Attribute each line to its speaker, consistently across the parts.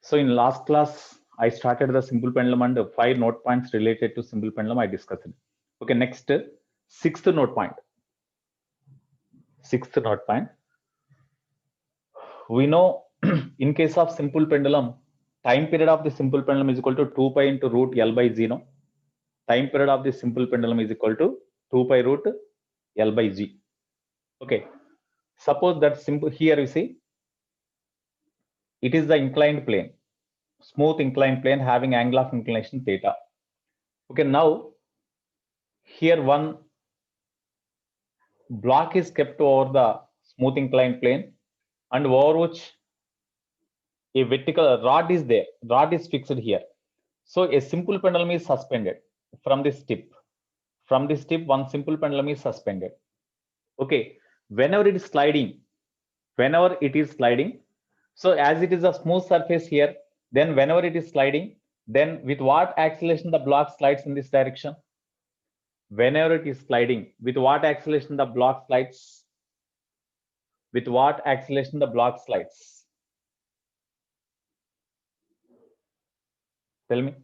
Speaker 1: So in last class, I started the simple pendulum and 5 note points related to simple pendulum I discussed. Okay, next, sixth note point. Sixth note point. We know in case of simple pendulum, time period of the simple pendulum is equal to 2 pi into root L by 0. Time period of the simple pendulum is equal to 2 pi root L by G. Okay, suppose that simple, here you see, it is the inclined plane, smooth inclined plane having angle of inclination theta. Okay, now here one block is kept over the smooth inclined plane and over which a vertical rod is there. Rod is fixed here. So a simple pendulum is suspended from this tip. From this tip, one simple pendulum is suspended. Okay, whenever it is sliding, so as it is a smooth surface here, then whenever it is sliding, then with what acceleration the block slides in this direction? Whenever it is sliding, with what acceleration the block slides? With what acceleration the block slides? Tell me.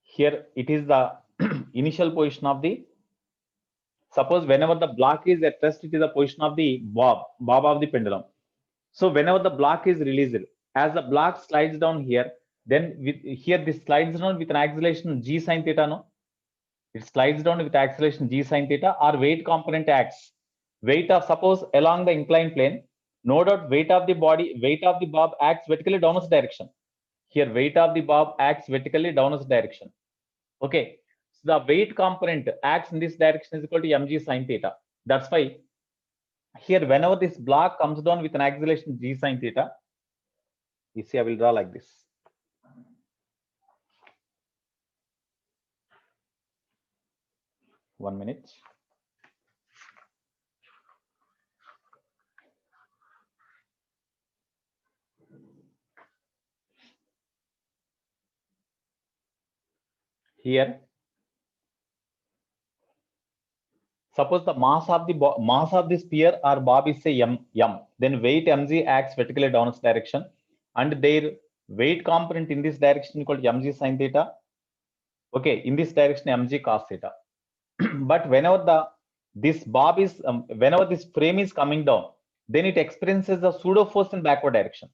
Speaker 1: Here it is the initial position of the, suppose whenever the block is at rest, it is the position of the bob of the pendulum. So whenever the block is released, as the block slides down here, then here this slides down with an acceleration g sine theta, no? It slides down with acceleration g sine theta, or weight component acts. Weight of, suppose along the inclined plane, no doubt weight of the body, weight of the bob acts vertically downwards direction. Here weight of the bob acts vertically downwards direction. Okay, so the weight component acts in this direction is equal to mg sine theta. That's why here whenever this block comes down with an acceleration g sine theta, you see I will draw like this. One minute. Here, suppose the mass of the sphere or bob is say m, then weight mg acts vertically downwards direction, and their weight component in this direction equal to mg sine theta. Okay, in this direction mg cos theta. But whenever this bob is whenever this frame is coming down, then it experiences the pseudo force in backward direction.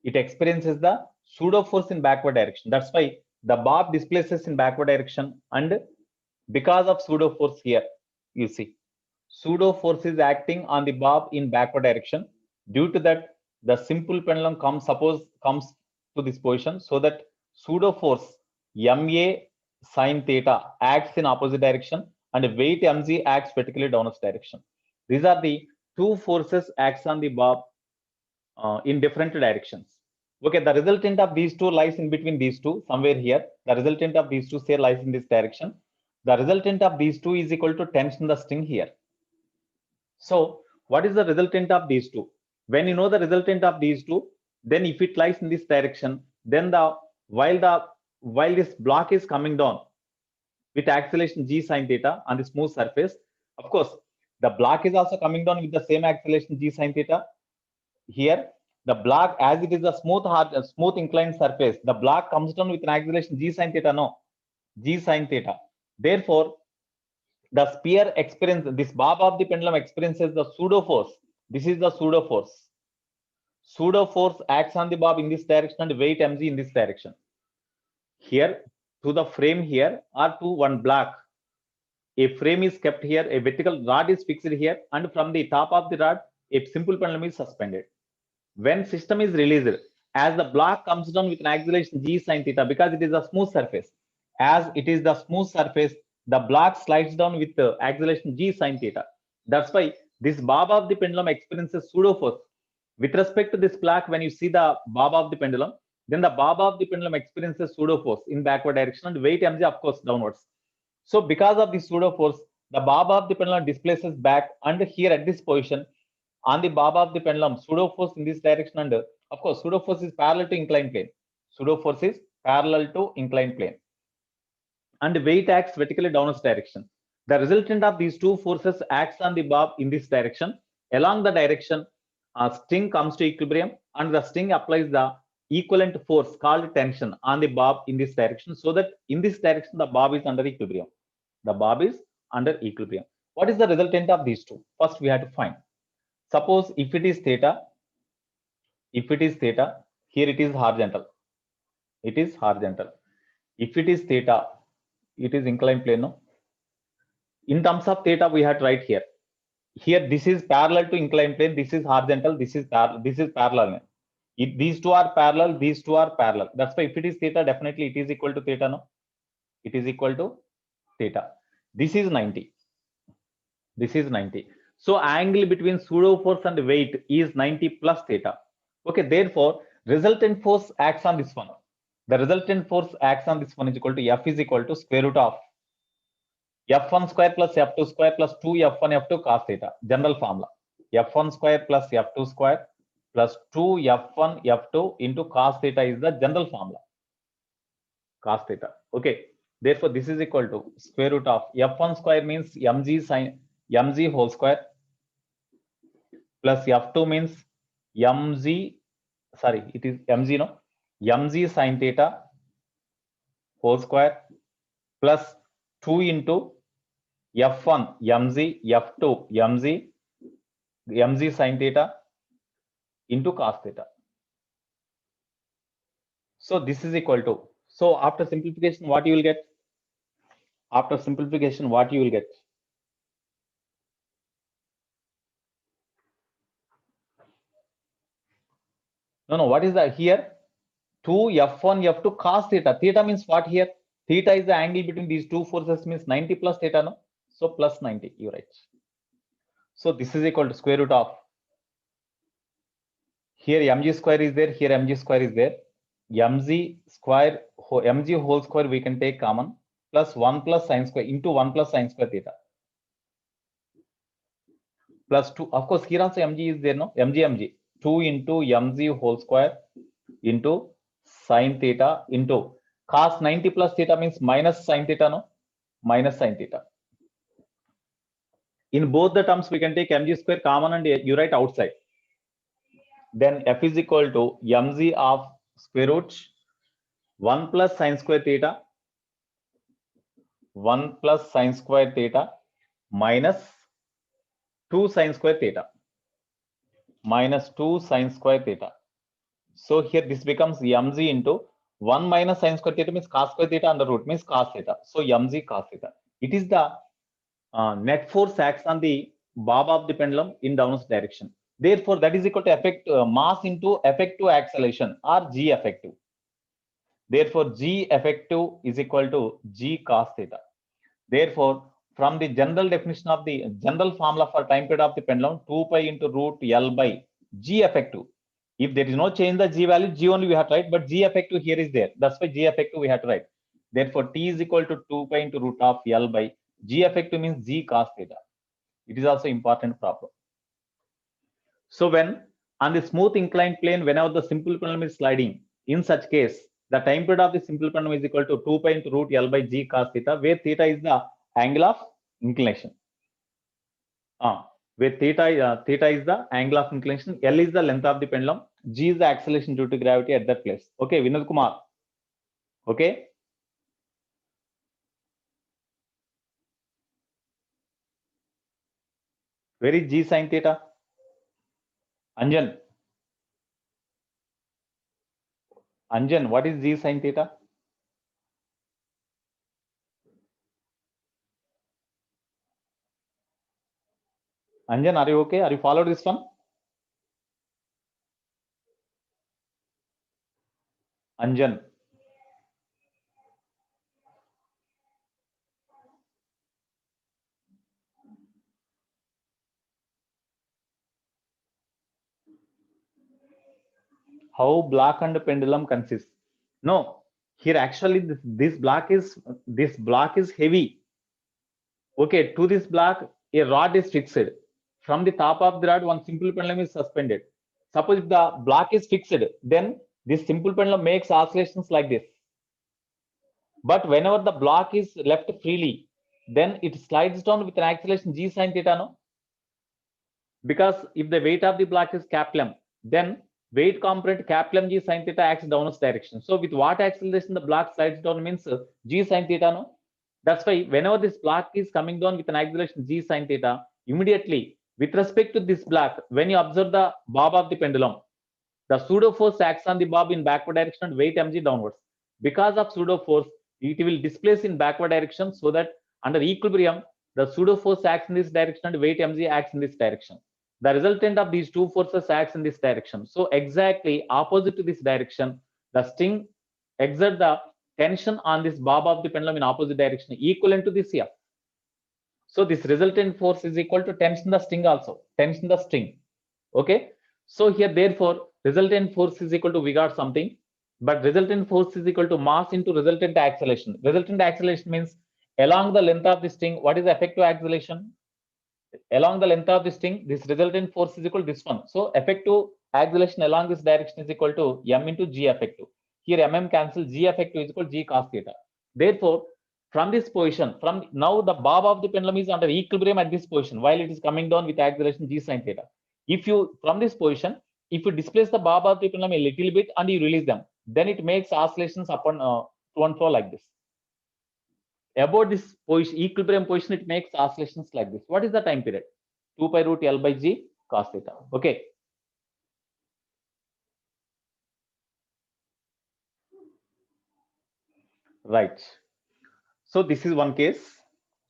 Speaker 1: It experiences the pseudo force in backward direction. That's why the bob displaces in backward direction, and because of pseudo force here, you see pseudo force is acting on the bob in backward direction. Due to that, the simple pendulum comes to this position, so that pseudo force ma sine theta acts in opposite direction and weight mg acts vertically downwards direction. These are the two forces acts on the bob in different directions. Okay, the resultant of these two lies in between these two, somewhere here. The resultant of these two say lies in this direction. The resultant of these two is equal to tension the string here. So what is the resultant of these two? When you know the resultant of these two, then if it lies in this direction, then while this block is coming down with acceleration g sine theta on the smooth surface, of course, the block is also coming down with the same acceleration g sine theta. Here, the block, as it is a smooth inclined surface, the block comes down with an acceleration g sine theta, no, g sine theta. Therefore, the sphere experiences, this bob of the pendulum experiences the pseudo force. This is the pseudo force. Pseudo force acts on the bob in this direction and weight mg in this direction. Here, to the frame here or to one block, a frame is kept here, a vertical rod is fixed here, and from the top of the rod, a simple pendulum is suspended. When system is released, as the block comes down with an acceleration g sine theta, because it is a smooth surface, as it is the smooth surface, the block slides down with the acceleration g sine theta. That's why this bob of the pendulum experiences pseudo force. With respect to this block, when you see the bob of the pendulum, then the bob of the pendulum experiences pseudo force in backward direction and weight mg, of course, downwards. So because of the pseudo force, the bob of the pendulum displaces back, and here at this position, on the bob of the pendulum, pseudo force in this direction, and of course pseudo force is parallel to inclined plane. Pseudo force is parallel to inclined plane, and weight acts vertically downwards direction. The resultant of these two forces acts on the bob in this direction. Along the direction, a string comes to equilibrium, and the string applies the equivalent force called tension on the bob in this direction, so that in this direction the bob is under equilibrium. The bob is under equilibrium. What is the resultant of these two? First we have to find. Suppose if it is theta, here it is horizontal. It is horizontal. If it is theta, it is inclined plane. No? In terms of theta, we have to write here. Here this is parallel to inclined plane. This is horizontal. This is parallel. If these two are parallel, these two are parallel. That's why if it is theta, definitely it is equal to theta. No, it is equal to theta. This is 90. This is 90. So angle between pseudo force and weight is 90 plus theta. Okay, therefore resultant force acts on this one. The resultant force acts on this one is equal to F is equal to square root of F1 square plus F2 square plus 2 F1 F2 cos theta. General formula. F1 square plus F2 square plus 2 F1 F2 into cos theta is the general formula. Cos theta. Okay. Therefore, this is equal to square root of F1 square means mg whole square plus F2 means it is mg, no? mg sin theta whole square plus 2 into F1 mg, F2 mg sin theta into cos theta. So this is equal to, so after simplification, what you will get? After simplification, what you will get? No, what is that here? 2 F1 F2 cos theta. Theta means what here? Theta is the angle between these two forces, means 90 plus theta, no? So plus 90, you write. So this is equal to square root of, here mg square is there, here mg square is there. mg whole square we can take common, plus 1 plus sine square into 1 plus sine square theta. Plus 2, of course, here also mg is there, no? mg. 2 into mg whole square into sine theta into cos 90 plus theta means minus sine theta, no? Minus sine theta. In both the terms, we can take mg square common and you write outside. Then f is equal to mg of square root 1 plus sine square theta, 1 plus sine square theta minus 2 sine square theta, minus 2 sine square theta. So here this becomes mg into 1 minus sine square theta means cos square theta under root means cos theta. So mg cos theta. It is the net force acts on the bob of the pendulum in downwards direction. Therefore, that is equal to mass into effective acceleration or G effective. Therefore, G effective is equal to G cos theta. Therefore, from the general definition of the general formula for time period of the pendulum, 2 pi into root L by G effective. If there is no change the G value, G only we have to write, but G effective here is there. That's why G effective we have to write. Therefore, T is equal to 2 pi into root of L by G effective means G cos theta. It is also important problem. So when on the smooth inclined plane, whenever the simple pendulum is sliding, in such case, the time period of the simple pendulum is equal to 2 pi into root L by G cos theta, where theta is the angle of inclination. Where theta is the angle of inclination, L is the length of the pendulum, G is the acceleration due to gravity at that place. Okay, Vinod Kumar. Okay. Where is G sin theta? Anjan. Anjan, what is G sin theta? Anjan, are you okay? Are you followed this one? Anjan. How block and pendulum consists? No, here actually this block is heavy. Okay, to this block a rod is fixed. From the top of the rod, one simple pendulum is suspended. Suppose if the block is fixed, then this simple pendulum makes oscillations like this. But whenever the block is left freely, then it slides down with an acceleration G sin theta, no? Because if the weight of the block is capital M, then weight component capital Mg sin theta acts downwards direction. So with what acceleration the block slides down means g sin theta, no? That's why whenever this block is coming down with an acceleration g sin theta, immediately with respect to this block, when you observe the bob of the pendulum, the pseudo force acts on the bob in backward direction and weight mg downwards. Because of pseudo force, it will displace in backward direction, so that under equilibrium, the pseudo force acts in this direction and weight mg acts in this direction. The resultant of these two forces acts in this direction. So exactly opposite to this direction, the string exert the tension on this bob of the pendulum in opposite direction, equivalent to this here. So this resultant force is equal to tension the string also, tension the string. Okay. So here, therefore, resultant force is equal to, we got something, but resultant force is equal to mass into resultant acceleration. Resultant acceleration means along the length of the string, what is the effective acceleration? Along the length of the string, this resultant force is equal to this one. So effective acceleration along this direction is equal to m into g effective. Here mm cancel, g effective is equal to g cos theta. Therefore, from this position, from now the bob of the pendulum is under equilibrium at this position while it is coming down with acceleration g sin theta. If you, from this position, if you displace the bob of the pendulum a little bit and you release them, then it makes oscillations upon to and fro like this. About this position, equilibrium position, it makes oscillations like this. What is the time period? 2 pi root L by G cos theta. Okay. Right. So this is one case.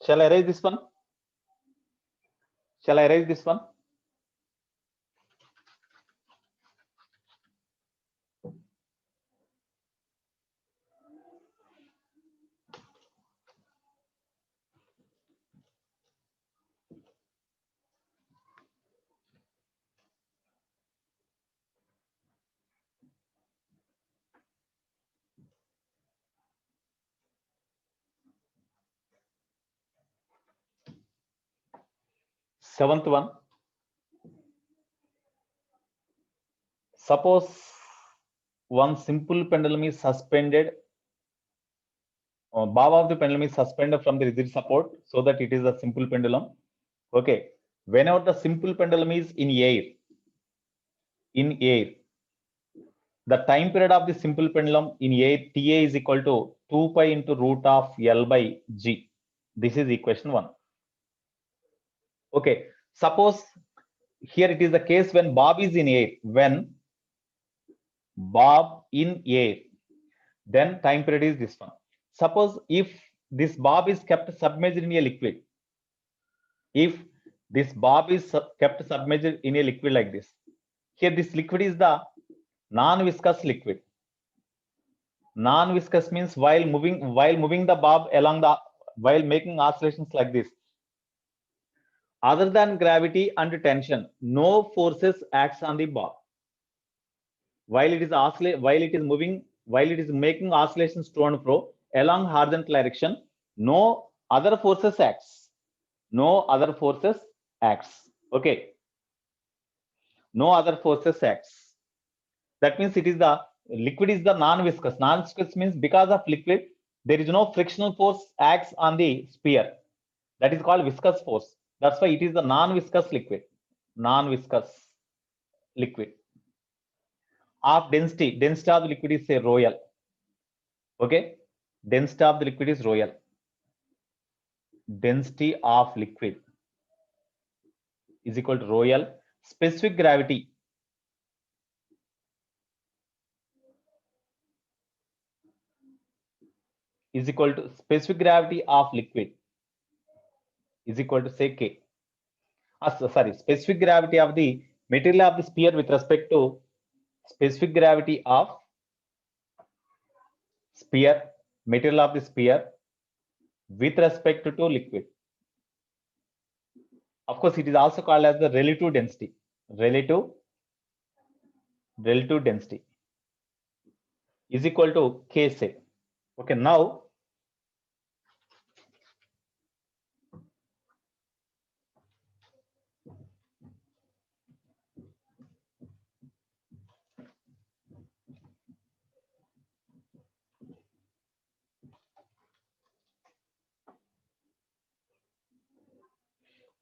Speaker 1: Shall I raise this one? Shall I raise this one? Seventh one. Suppose one simple pendulum is suspended, bob of the pendulum is suspended from the rigid support, so that it is a simple pendulum. Okay. Whenever the simple pendulum is in air, the time period of the simple pendulum in air, Ta is equal to 2 pi into root of L by G. This is equation 1. Okay. Suppose here it is the case when bob is in air. When bob in air, then time period is this one. Suppose if this bob is kept submerged in a liquid, if this bob is kept submerged in a liquid like this, here this liquid is the non-viscous liquid. Non-viscous means while moving the bob along the, while making oscillations like this, other than gravity and tension, no forces acts on the bob. While it is moving, while it is making oscillations to and fro along horizontal direction, no other forces acts. No other forces acts. Okay. No other forces acts. That means it is the liquid is the non-viscous. Non-viscous means because of liquid, there is no frictional force acts on the sphere. That is called viscous force. That's why it is the non-viscous liquid. Non-viscous liquid. Of density. Density of the liquid is say rho L. Okay. Density of the liquid is rho L. Density of liquid is equal to rho L. Specific gravity is equal to specific gravity of liquid is equal to say K. Sorry, specific gravity of the material of the sphere with respect to specific gravity of sphere, material of the sphere with respect to liquid. Of course, it is also called as the relative density. Relative density is equal to K say. Okay, now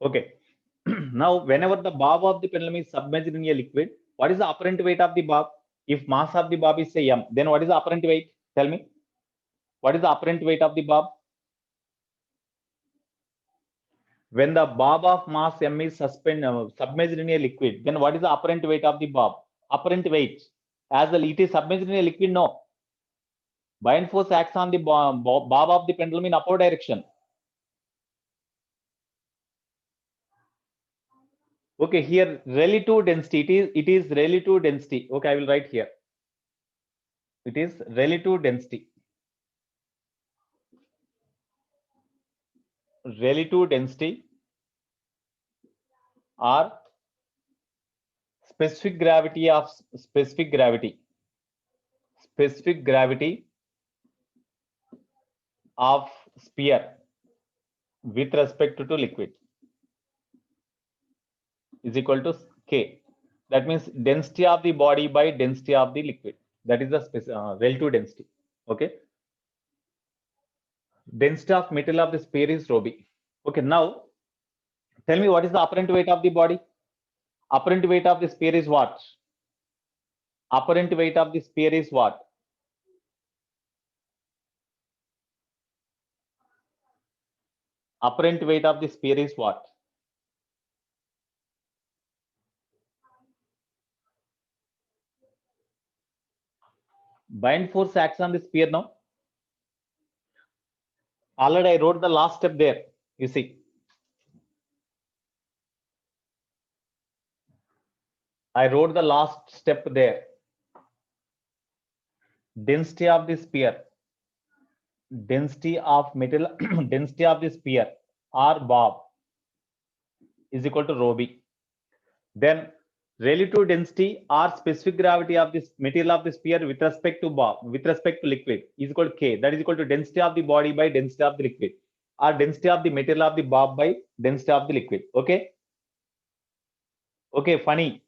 Speaker 1: okay. Now, whenever the bob of the pendulum is submerged in a liquid, What is the apparent weight of the bob? If mass of the bob is say m, then what is the apparent weight? Tell me. What is the apparent weight of the bob? When the bob of mass m is submerged in a liquid, then what is the apparent weight of the bob? Apparent weight. As it is submerged in a liquid, no. Buoyant force acts on the bob of the pendulum in upward direction. Okay, here relative density, it is relative density. Okay, I will write here. It is relative density. Relative density or specific gravity of specific gravity of sphere with respect to liquid is equal to K. That means density of the body by density of the liquid. That is the relative density. Okay. Density of material of the sphere is rho b. Okay. Now, tell me what is the apparent weight of the body? Apparent weight of the sphere is what? Apparent weight of the sphere is what? Apparent weight of the sphere is what? Buoyant force acts on the sphere now. Already I wrote the last step there. You see. I wrote the last step there. Density of the sphere. Density of material, density of the sphere or bob is equal to rho b. Then relative density or specific gravity of this material of the sphere with respect to bob, with respect to liquid is equal to K. That is equal to density of the body by density of the liquid, or density of the material of the bob by density of the liquid. Okay. Okay, funny.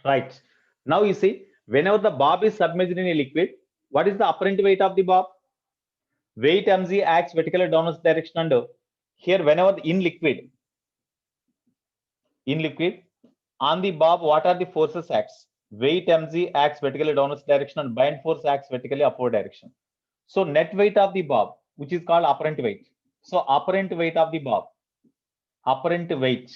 Speaker 1: Right. Now you see, whenever the bob is submerged in a liquid, what is the apparent weight of the bob? Weight mg acts vertically downwards direction, and here whenever in liquid on the bob, what are the forces acts? Weight mg acts vertically downwards direction and buoyant force acts vertically upward direction. So net weight of the bob, which is called apparent weight. So apparent weight of the bob, apparent weight,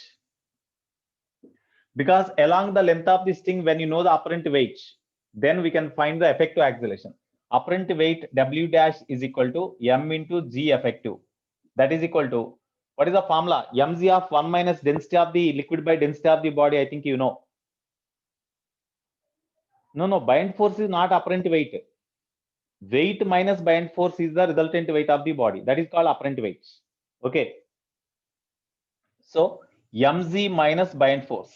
Speaker 1: because along the length of this thing, when you know the apparent weight, then we can find the effective acceleration. Apparent weight W dash is equal to m into g effective. That is equal to, what is the formula? Mg of 1 minus density of the liquid by density of the body. I think you know. No, buoyant force is not apparent weight. Weight minus buoyant force is the resultant weight of the body. That is called apparent weight. Okay. So mg minus buoyant force.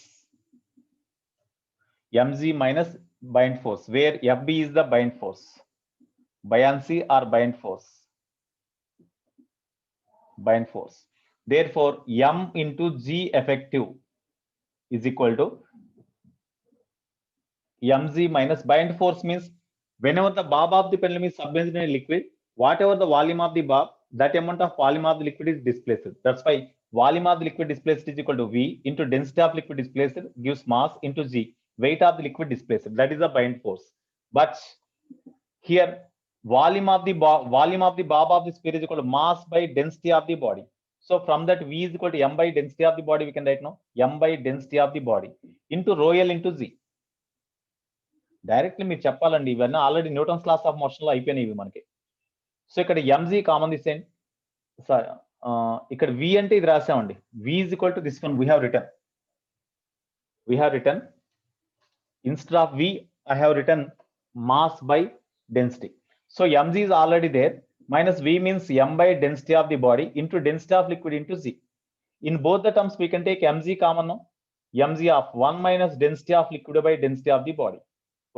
Speaker 1: Mg minus buoyant force, where Fb is the buoyant force. Buoyancy or buoyant force. Buoyant force. Therefore, m into g effective is equal to mg minus buoyant force means whenever the bob of the pendulum is submerged in a liquid, whatever the volume of the bob, that amount of volume of the liquid is displaced. That's why volume of the liquid displaced is equal to V into density of liquid displaced gives mass into G, weight of the liquid displaced. That is the buoyant force. But here volume of the bob of the sphere is equal to mass by density of the body. So from that V is equal to m by density of the body, we can write now m by density of the body into rho L into Z. Directly మీరు చెప్పాలండి, ఇవన్నీ already Newton's laws of motion లో అయిపోయినాయి ఇవి మనకి. So ఇక్కడ MG common తీసేయండి. ఇక్కడ వి అంటే ఇది రాసామండి. V is equal to this one we have return instead of V I have return mass by density. So MG is already there, minus v means m by density of the body into density of liquid into z. In both the terms we can take mg common now. Mg of 1 minus density of liquid by density of the body.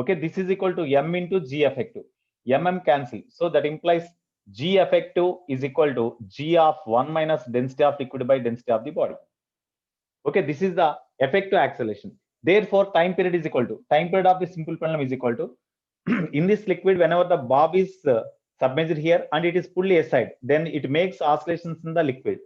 Speaker 1: Okay, this is equal to m into g effective. Mm cancel, so that implies g effective is equal to g of 1 minus density of liquid by density of the body. Okay, this is the effective acceleration. Therefore time period is equal to time period of the simple pendulum is equal to in this liquid, whenever the bob is submerged here and it is pulled aside, then it makes oscillations in the liquid.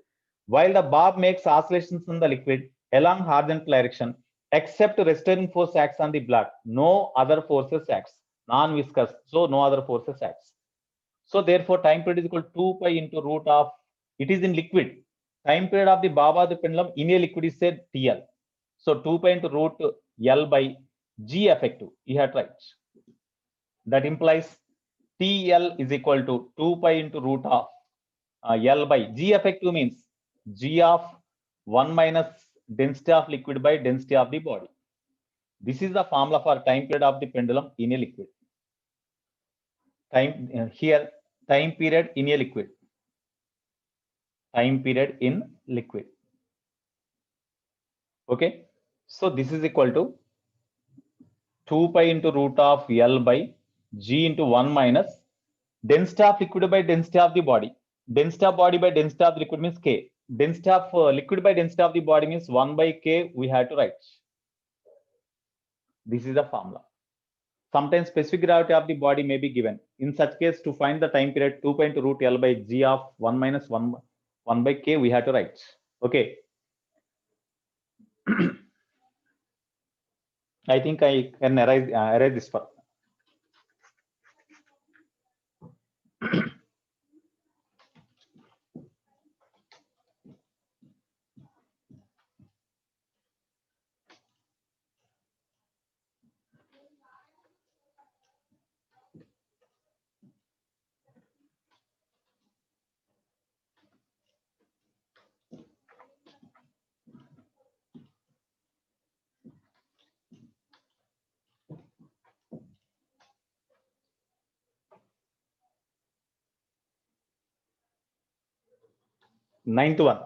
Speaker 1: While the bob makes oscillations in the liquid along horizontal direction, except restoring force acts on the blood. No other forces acts. Non-viscous, so no other forces acts. So therefore, time period is equal to 2 pi into root of, it is in liquid. Time period of the Baba the pendulum in a liquid is said TL. So 2 pi into root L by G effective. You have to write. That implies TL is equal to 2 pi into root of L by G effective means G of 1 minus density of liquid by density of the body. This is the formula for time period of the pendulum in a liquid. Here time period in a liquid. Time period in liquid. Okay, so this is equal to 2 pi into root of L by G into 1 minus density of liquid by density of the body. Density of body by density of liquid means K. Density of liquid by density of the body means 1 by K. We have to write. This is the formula. Sometimes specific gravity of the body may be given. In such case, to find the time period, 2 pi into root L by G of 1 minus 1 by K, we have to write. Okay. I think I can erase this part. Ninth one.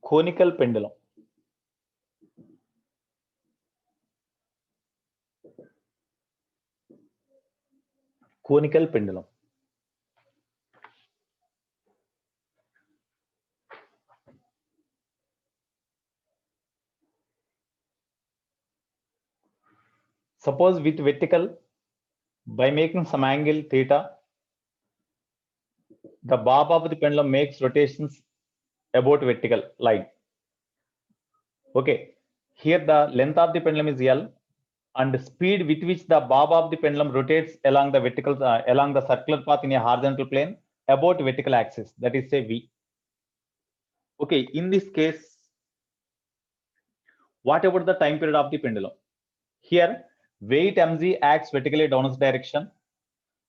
Speaker 1: Conical pendulum. Conical pendulum. Suppose with vertical, by making some angle theta, the bob of the pendulum makes rotations about vertical line. Okay, here the length of the pendulum is L, and the speed with which the bob of the pendulum rotates along the vertical along the circular path in a horizontal plane about vertical axis, that is say V. Okay, in this case, what about the time period of the pendulum? Here, weight mg acts vertically downwards direction,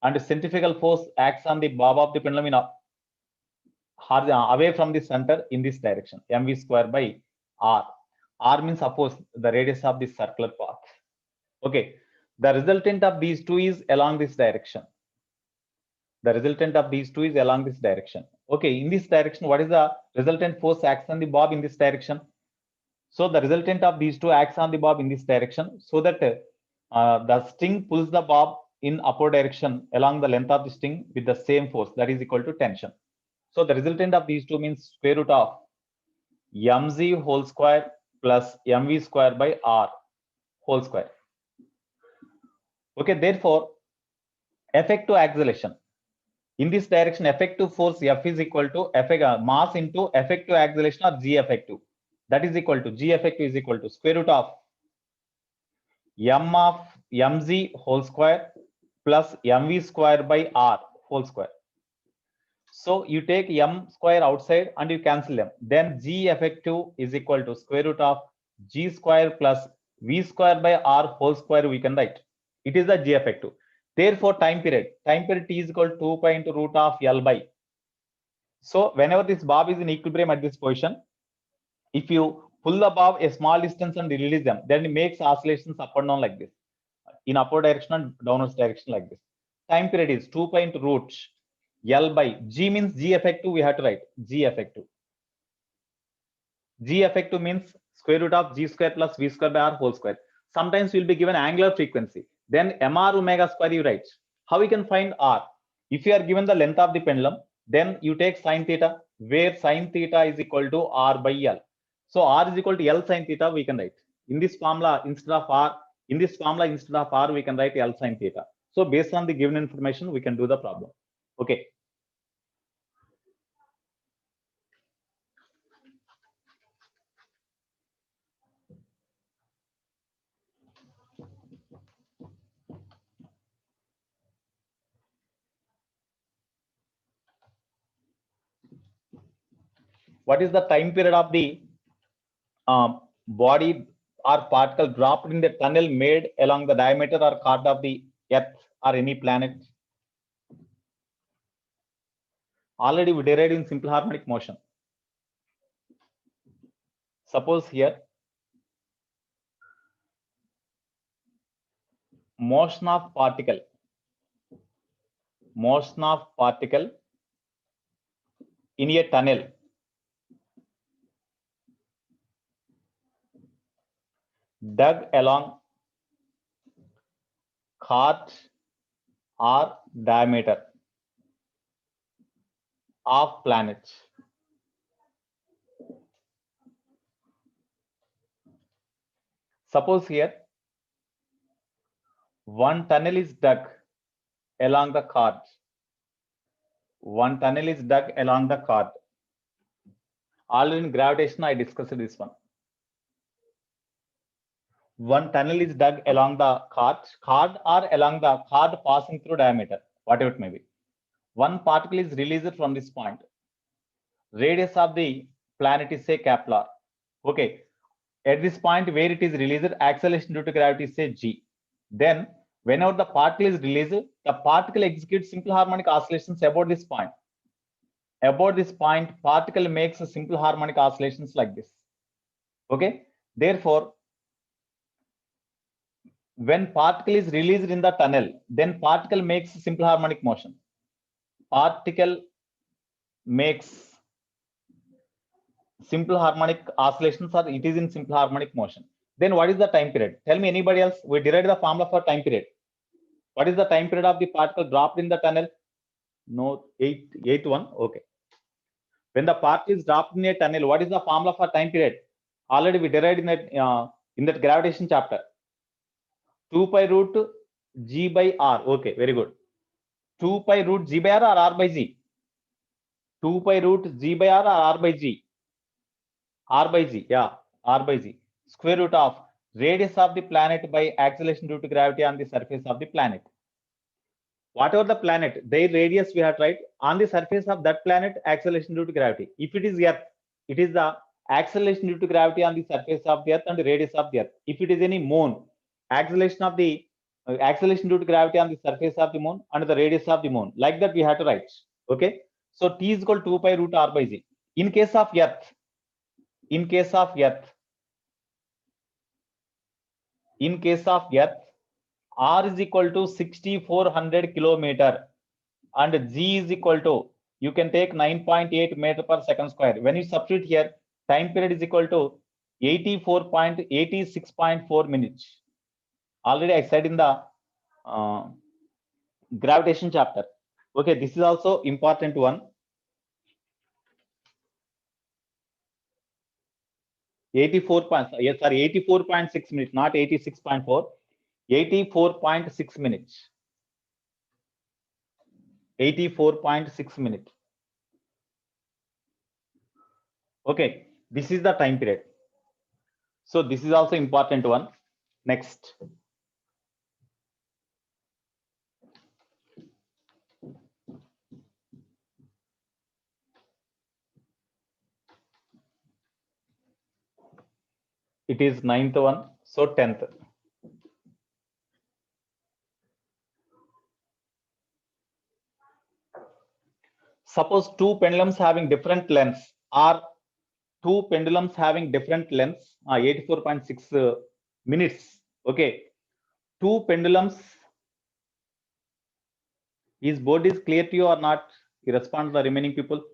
Speaker 1: and centrifugal force acts on the bob of the pendulum in away from the center in this direction, mv square by r. R means suppose the radius of the circular path. Okay, the resultant of these two is along this direction. The resultant of these two is along this direction. Okay, in this direction, what is the resultant force acts on the bob in this direction? So the resultant of these two acts on the bob in this direction, so that the string pulls the bob in upward direction along the length of the string with the same force, that is equal to tension. So the resultant of these two means square root of mz whole square plus mv square by r whole square. Okay, therefore, effective acceleration. In this direction, effective force F is equal to mass into effective acceleration or G effective. That is equal to G effective is equal to square root of m of mz whole square plus mv square by r whole square. So you take m square outside and you cancel them. Then G effective is equal to square root of G square plus V square by R whole square we can write. It is the G effective. Therefore, time period T is equal to 2 pi into root of L by. So whenever this bob is in equilibrium at this position, if you pull the bob a small distance and release them, then it makes oscillations up and down like this, in upward direction and downward direction like this. Time period is 2 pi into root L by G means G effective, we have to write G effective. G effective means square root of G square plus V square by R whole square. Sometimes you will be given angular frequency. Then MR omega square you write. How we can find R? If you are given the length of the pendulum, then you take sine theta, where sine theta is equal to R by L. So R is equal to L sine theta, we can write. In this formula, instead of R, In this formula, instead of r, we can write L sin theta. So based on the given information, we can do the problem. Okay. What is the time period of the body or particle dropped in the tunnel made along the diameter or chord of the Earth or any planet? Already we derived in simple harmonic motion. Suppose here motion of particle in a tunnel dug along chord or diameter of planet. Suppose here one tunnel is dug along the chord. One tunnel is dug along the chord. Already in gravitation, I discussed this one. One tunnel is dug along the chord or along the chord passing through diameter, whatever it may be. One particle is released from this point. Radius of the planet is say Kepler. Okay. At this point where it is released, acceleration due to gravity is say g. Then whenever the particle is released, the particle executes simple harmonic oscillations about this point. About this point, particle makes a simple harmonic oscillations like this. Okay. Therefore, when particle is released in the tunnel, then particle makes simple harmonic motion. Particle makes simple harmonic oscillations, or it is in simple harmonic motion. Then what is the time period? Tell me anybody else. We derived the formula for time period. What is the time period of the particle dropped in the tunnel? No, 8-1. Okay. When the particle is dropped in a tunnel, what is the formula for time period? Already we derived in that gravitation chapter. 2 pi root g by r. Okay, very good. 2 pi root g by r or r by g? 2 pi root g by r or r by g? R by g, yeah, r by g. Square root of radius of the planet by acceleration due to gravity on the surface of the planet. Whatever the planet, their radius we have tried on the surface of that planet, acceleration due to gravity. If it is Earth, it is the acceleration due to gravity on the surface of the Earth and the radius of the Earth. If it is any moon, acceleration of the acceleration due to gravity on the surface of the moon and the radius of the moon. Like that we have to write. Okay. So T is equal to 2 pi root r by g. In case of Earth, r is equal to 6400 kilometer and g is equal to, you can take 9.8 meter per second square. When you substitute here, time period is equal to 86.4 minutes. Already I said in the gravitation chapter. Okay, this is also important one. 84.6 minutes, not 86.4. 84.6 minutes. 84.6 minutes. Okay, this is the time period. So this is also important one. Next. It is 9th one, so 10th. Suppose two pendulums having different lengths, or two pendulums having different lengths, 84.6 minutes. Okay, two pendulums. Is board is clear to you or not? You respond to the remaining people.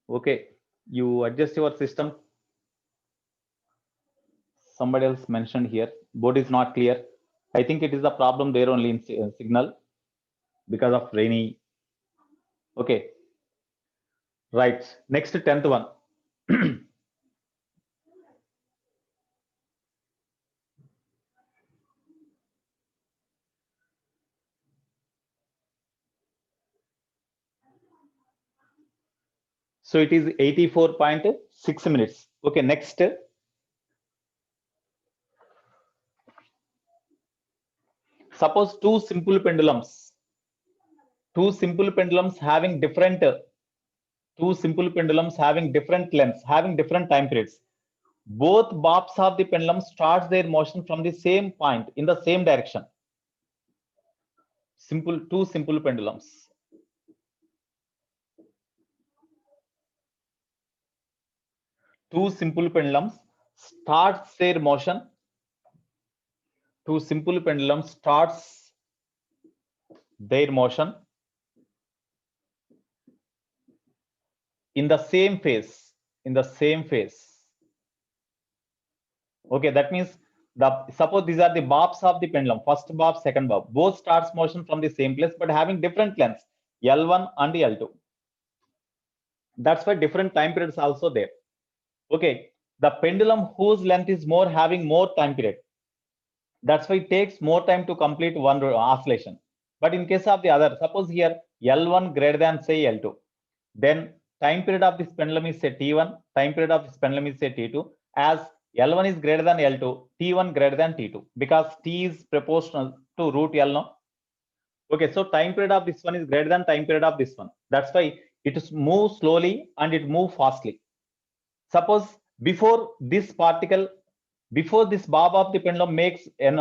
Speaker 1: Okay, you adjust your system. Somebody else mentioned here, board is not clear. I think it is a problem there only in signal because of rainy. Okay, right. Next 10th one. So it is 84.6 minutes. Okay, next. Suppose two simple pendulums having different lengths, having different time periods. Both bobs of the pendulum starts their motion from the same point in the same direction. Two simple pendulums. Two simple pendulums starts their motion. Two simple pendulums starts their motion in the same phase. Okay, that means suppose these are the bobs of the pendulum, first bob, second bob, both starts motion from the same place but having different lengths, L1 and L2. That's why different time periods also there. Okay, the pendulum whose length is more having more time period, that's why it takes more time to complete one oscillation. But in case of the other, suppose here L1 greater than say L2, then time period of this pendulum is say T1, time period of this pendulum is say T2. As L1 is greater than L2, T1 greater than T2, because T is proportional to root L, no? Okay, so time period of this one is greater than time period of this one. That's why it moves slowly and it moves fastly. Suppose before this bob of the pendulum makes if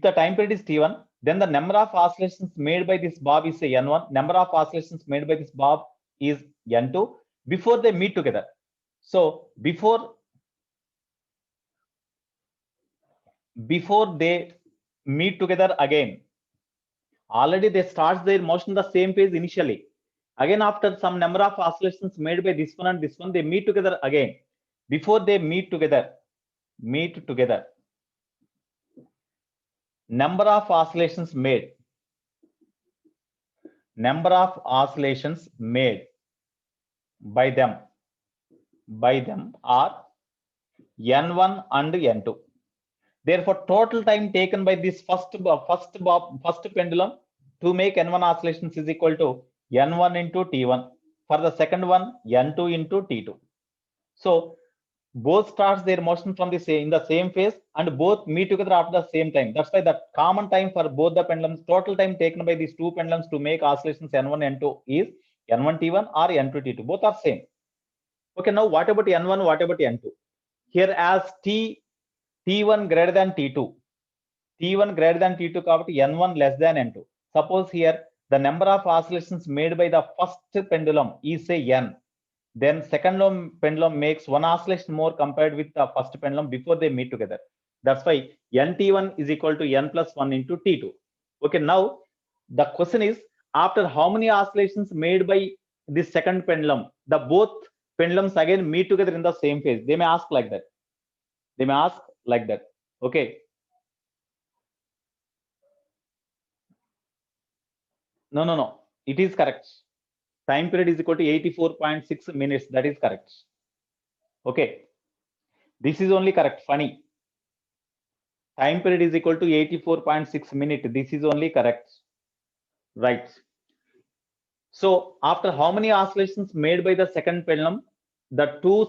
Speaker 1: the time period is T1, then the number of oscillations made by this bob is say N1, number of oscillations made by this bob is N2 before they meet together. So before they meet together again, already they start their motion the same phase initially. Again, after some number of oscillations made by this one and this one, they meet together again. Before they meet together, number of oscillations made by them are N1 and N2. Therefore, total time taken by this first pendulum to make N1 oscillations is equal to N1 into T1. For the second one, N2 into T2. So both starts their motion from in the same phase and both meet together after the same time. That's why the common time for both the pendulums, total time taken by these two pendulums to make oscillations N1 N2 is N1 T1 or N2 T2. Both are same. Okay, now what about N1? What about N2? Here, as T1 greater than T2, T1 greater than T2, N1 less than N2. Suppose here the number of oscillations made by the first pendulum is say N. Then second pendulum makes one oscillation more compared with the first pendulum before they meet together. That's why NT1 is equal to N plus 1 into T2. Okay, now the question is, after how many oscillations made by this second pendulum, the both pendulums again meet together in the same phase? They may ask like that. Okay. No. It is correct. Time period is equal to 84.6 minutes. That is correct. Okay. This is only correct. Funny. Time period is equal to 84.6 minutes. This is only correct. Right. So after how many oscillations made by the second pendulum, the two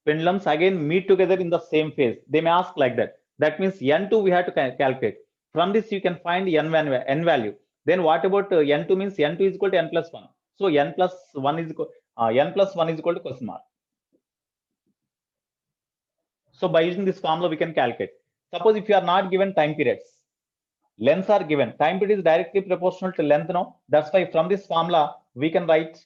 Speaker 1: pendulums again meet together in the same phase? They may ask like that. That means N2 we have to calculate. From this you can find N value. Then what about N2? Means N2 is equal to N plus 1. So N plus 1 is equal to question mark. So by using this formula we can calculate. Suppose if you are not given time periods, lengths are given. Time period is directly proportional to length now. That's why from this formula we can write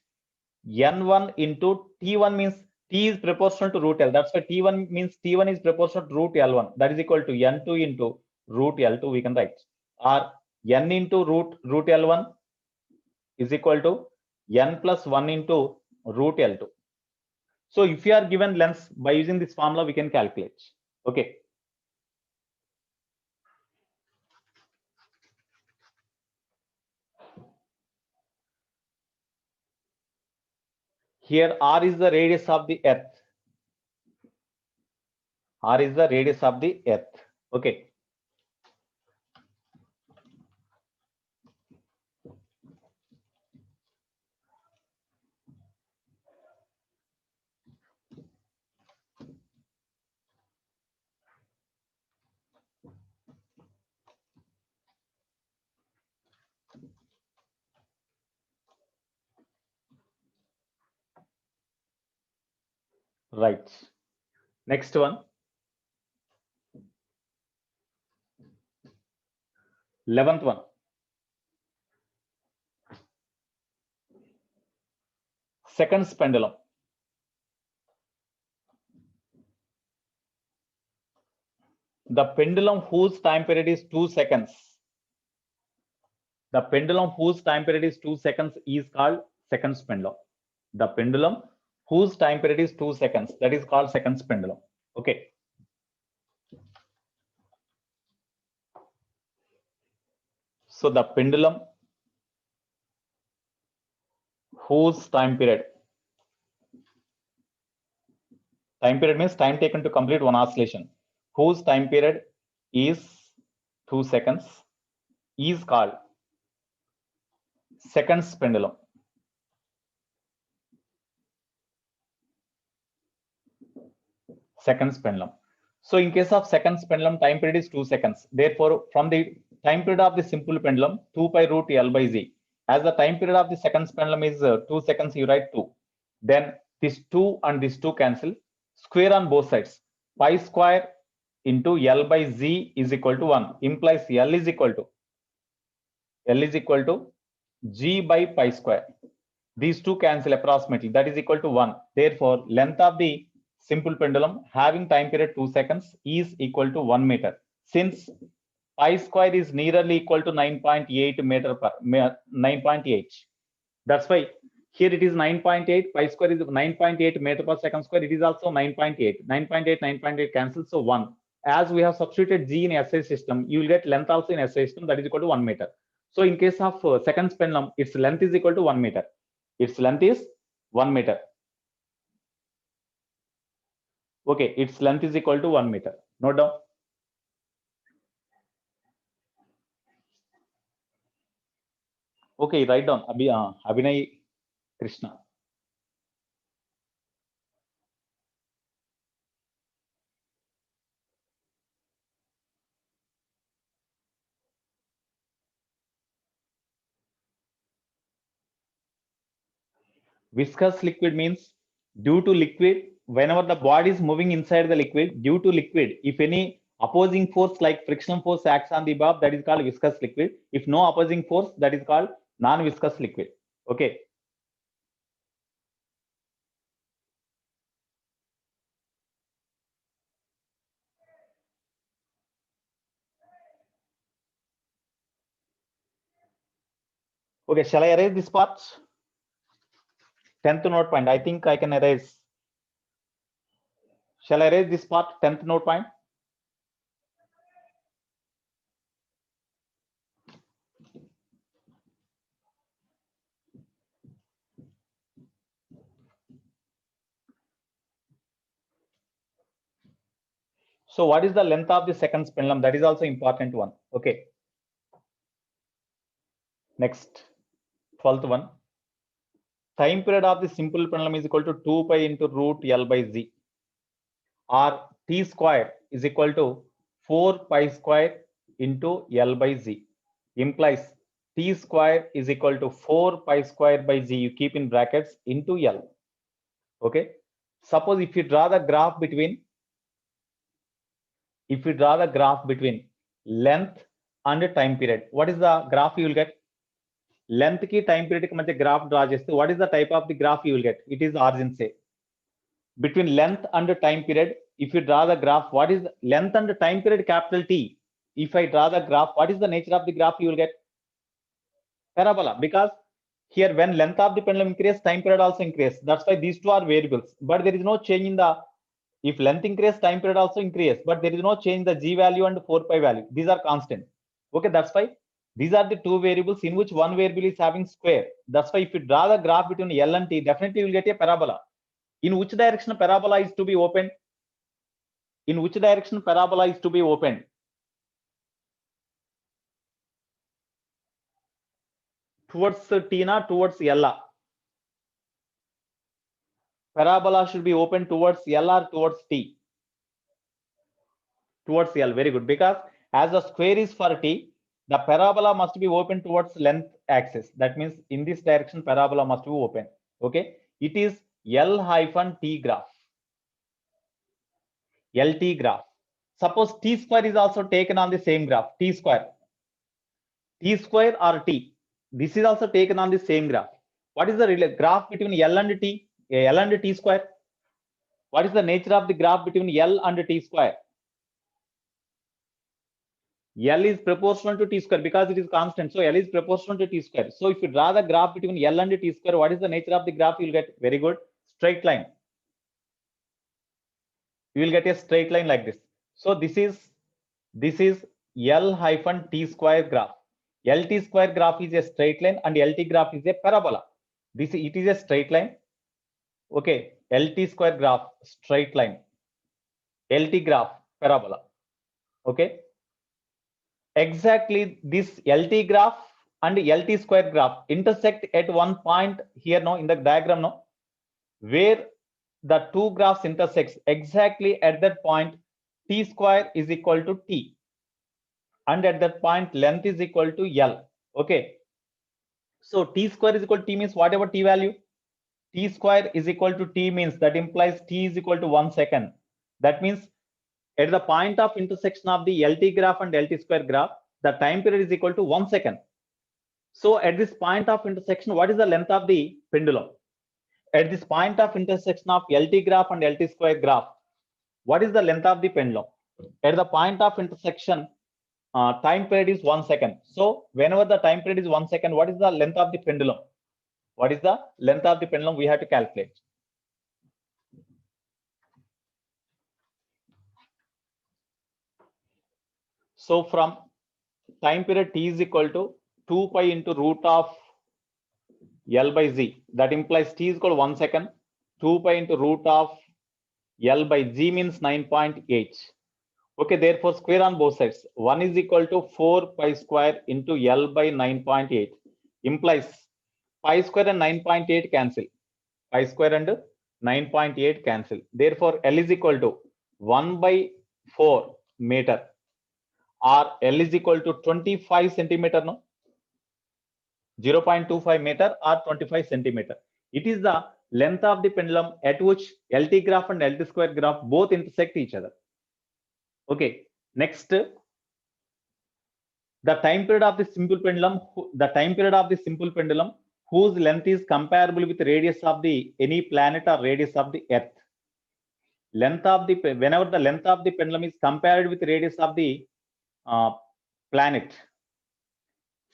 Speaker 1: N1 into T1 means T is proportional to root L. That's why T1 means T1 is proportional to root L1. That is equal to N2 into root L2 we can write. Or N into root L1 is equal to N plus 1 into root L2. So if you are given lengths, by using this formula we can calculate. Okay. Here R is the radius of the earth. R is the radius of the earth. Okay. Right. Next one. 11th one. Seconds pendulum. The pendulum whose time period is 2 seconds. The pendulum whose time period is 2 seconds is called seconds pendulum. The pendulum whose time period is 2 seconds, that is called seconds pendulum. Okay. So the pendulum whose time period means time taken to complete one oscillation, whose time period is 2 seconds is called seconds pendulum. Seconds pendulum. So in case of seconds pendulum, time period is 2 seconds. Therefore, from the time period of the simple pendulum, 2 pi root L by Z. As the time period of the seconds pendulum is 2 seconds, you write 2. Then this 2 and this 2 cancel. Square on both sides. Pi square into L by Z is equal to 1. Implies L is equal to G by pi square. These two cancel approximately. That is equal to 1. Therefore, length of the simple pendulum having time period 2 seconds is equal to 1 meter. Since pi square is nearly equal to 9.8 meter per 9.8. That's why here it is 9.8. Pi square is 9.8 meter per second square. It is also 9.8. 9.8, 9.8 cancels. So 1. As we have substituted G in SI system, you will get length also in SI system, that is equal to 1 meter. So in case of seconds pendulum, its length is equal to 1 meter. Its length is 1 meter. Okay, its length is equal to 1 meter. Note down. Okay, write down. Abhinay Krishna. Viscous liquid means due to liquid, whenever the body is moving inside the liquid, due to liquid, if any opposing force like friction force acts on the bob, that is called viscous liquid. If no opposing force, that is called non-viscous liquid. Okay. Okay, shall I erase this part? 10th note point. I think I can erase. Shall I erase this part? 10th note point. So what is the length of the seconds pendulum? That is also important one. Okay. Next, 12th one. Time period of the simple pendulum is equal to 2 pi into root L by Z, or T square is equal to 4 pi square into L by Z. Implies T square is equal to 4 pi square by Z, you keep in brackets, into L. Okay. Suppose if you draw the graph between length and time period, what is the graph you will get? Length ki time period ki madhya graph draw cheste, what is the type of the graph you will get? It is origin say. Between length and time period, if you draw the graph, what is the length and time period, capital T? If I draw the graph, what is the nature of the graph you will get? Parabola. Because here when length of the pendulum increase, time period also increase. That's why these two are variables. But there is no change in the, if length increase, time period also increase. But there is no change in the G value and 4 pi value. These are constant. Okay, that's why these are the two variables in which one variable is having square. That's why if you draw the graph between L and T, definitely you will get a parabola. In which direction parabola is to be opened? In which direction parabola is to be opened? Towards T na towards L? Parabola should be open towards L or towards T? Towards L. Very good. Because as the square is for T, the parabola must be open towards length axis. That means in this direction parabola must be open. Okay. It is L hyphen T graph. LT graph. Suppose T square is also taken on the same graph, T square or T. This is also taken on the same graph. What is the graph between L and T? L and T square. What is the nature of the graph between L and T square? L is proportional to T square because it is constant. So L is proportional to T square. So if you draw the graph between L and T square, what is the nature of the graph? You will get very good straight line. You will get a straight line like this. So this is L hyphen T square graph. LT square graph is a straight line and LT graph is a parabola. It is a straight line. Okay, LT square graph straight line. LT graph parabola. Okay. Exactly this LT graph and LT square graph intersect at one point here now in the diagram now, where the two graphs intersects exactly at that point. T square is equal to T, and at that point length is equal to L. Okay, so T square is equal to T means whatever T value, T square is equal to T means that implies T is equal to 1 second. That means at the point of intersection of the LT graph and LT square graph, the time period is equal to 1 second. So at this point of intersection, what is the length of the pendulum? At this point of intersection of LT graph and LT square graph, what is the length of the pendulum? At the point of intersection, time period is 1 second. So whenever the time period is 1 second, what is the length of the pendulum? What is the length of the pendulum? We have to calculate. So from time period T is equal to 2 pi into root of L by Z. That implies T is equal to 1 second. 2 pi into root of L by Z means 9.8. Okay, therefore square on both sides. 1 is equal to 4 pi square into L by 9.8. Implies pi square and 9.8 cancel. Pi square and 9.8 cancel. Therefore, L is equal to 1 by 4 meter, or L is equal to 25 centimeter, no? 0.25 meter or 25 centimeter. It is the length of the pendulum at which LT graph and LT square graph both intersect each other. Okay, next, the time period of the simple pendulum, whose length is comparable with radius of the any planet or radius of the Earth. Whenever the length of the pendulum is compared with radius of the planet,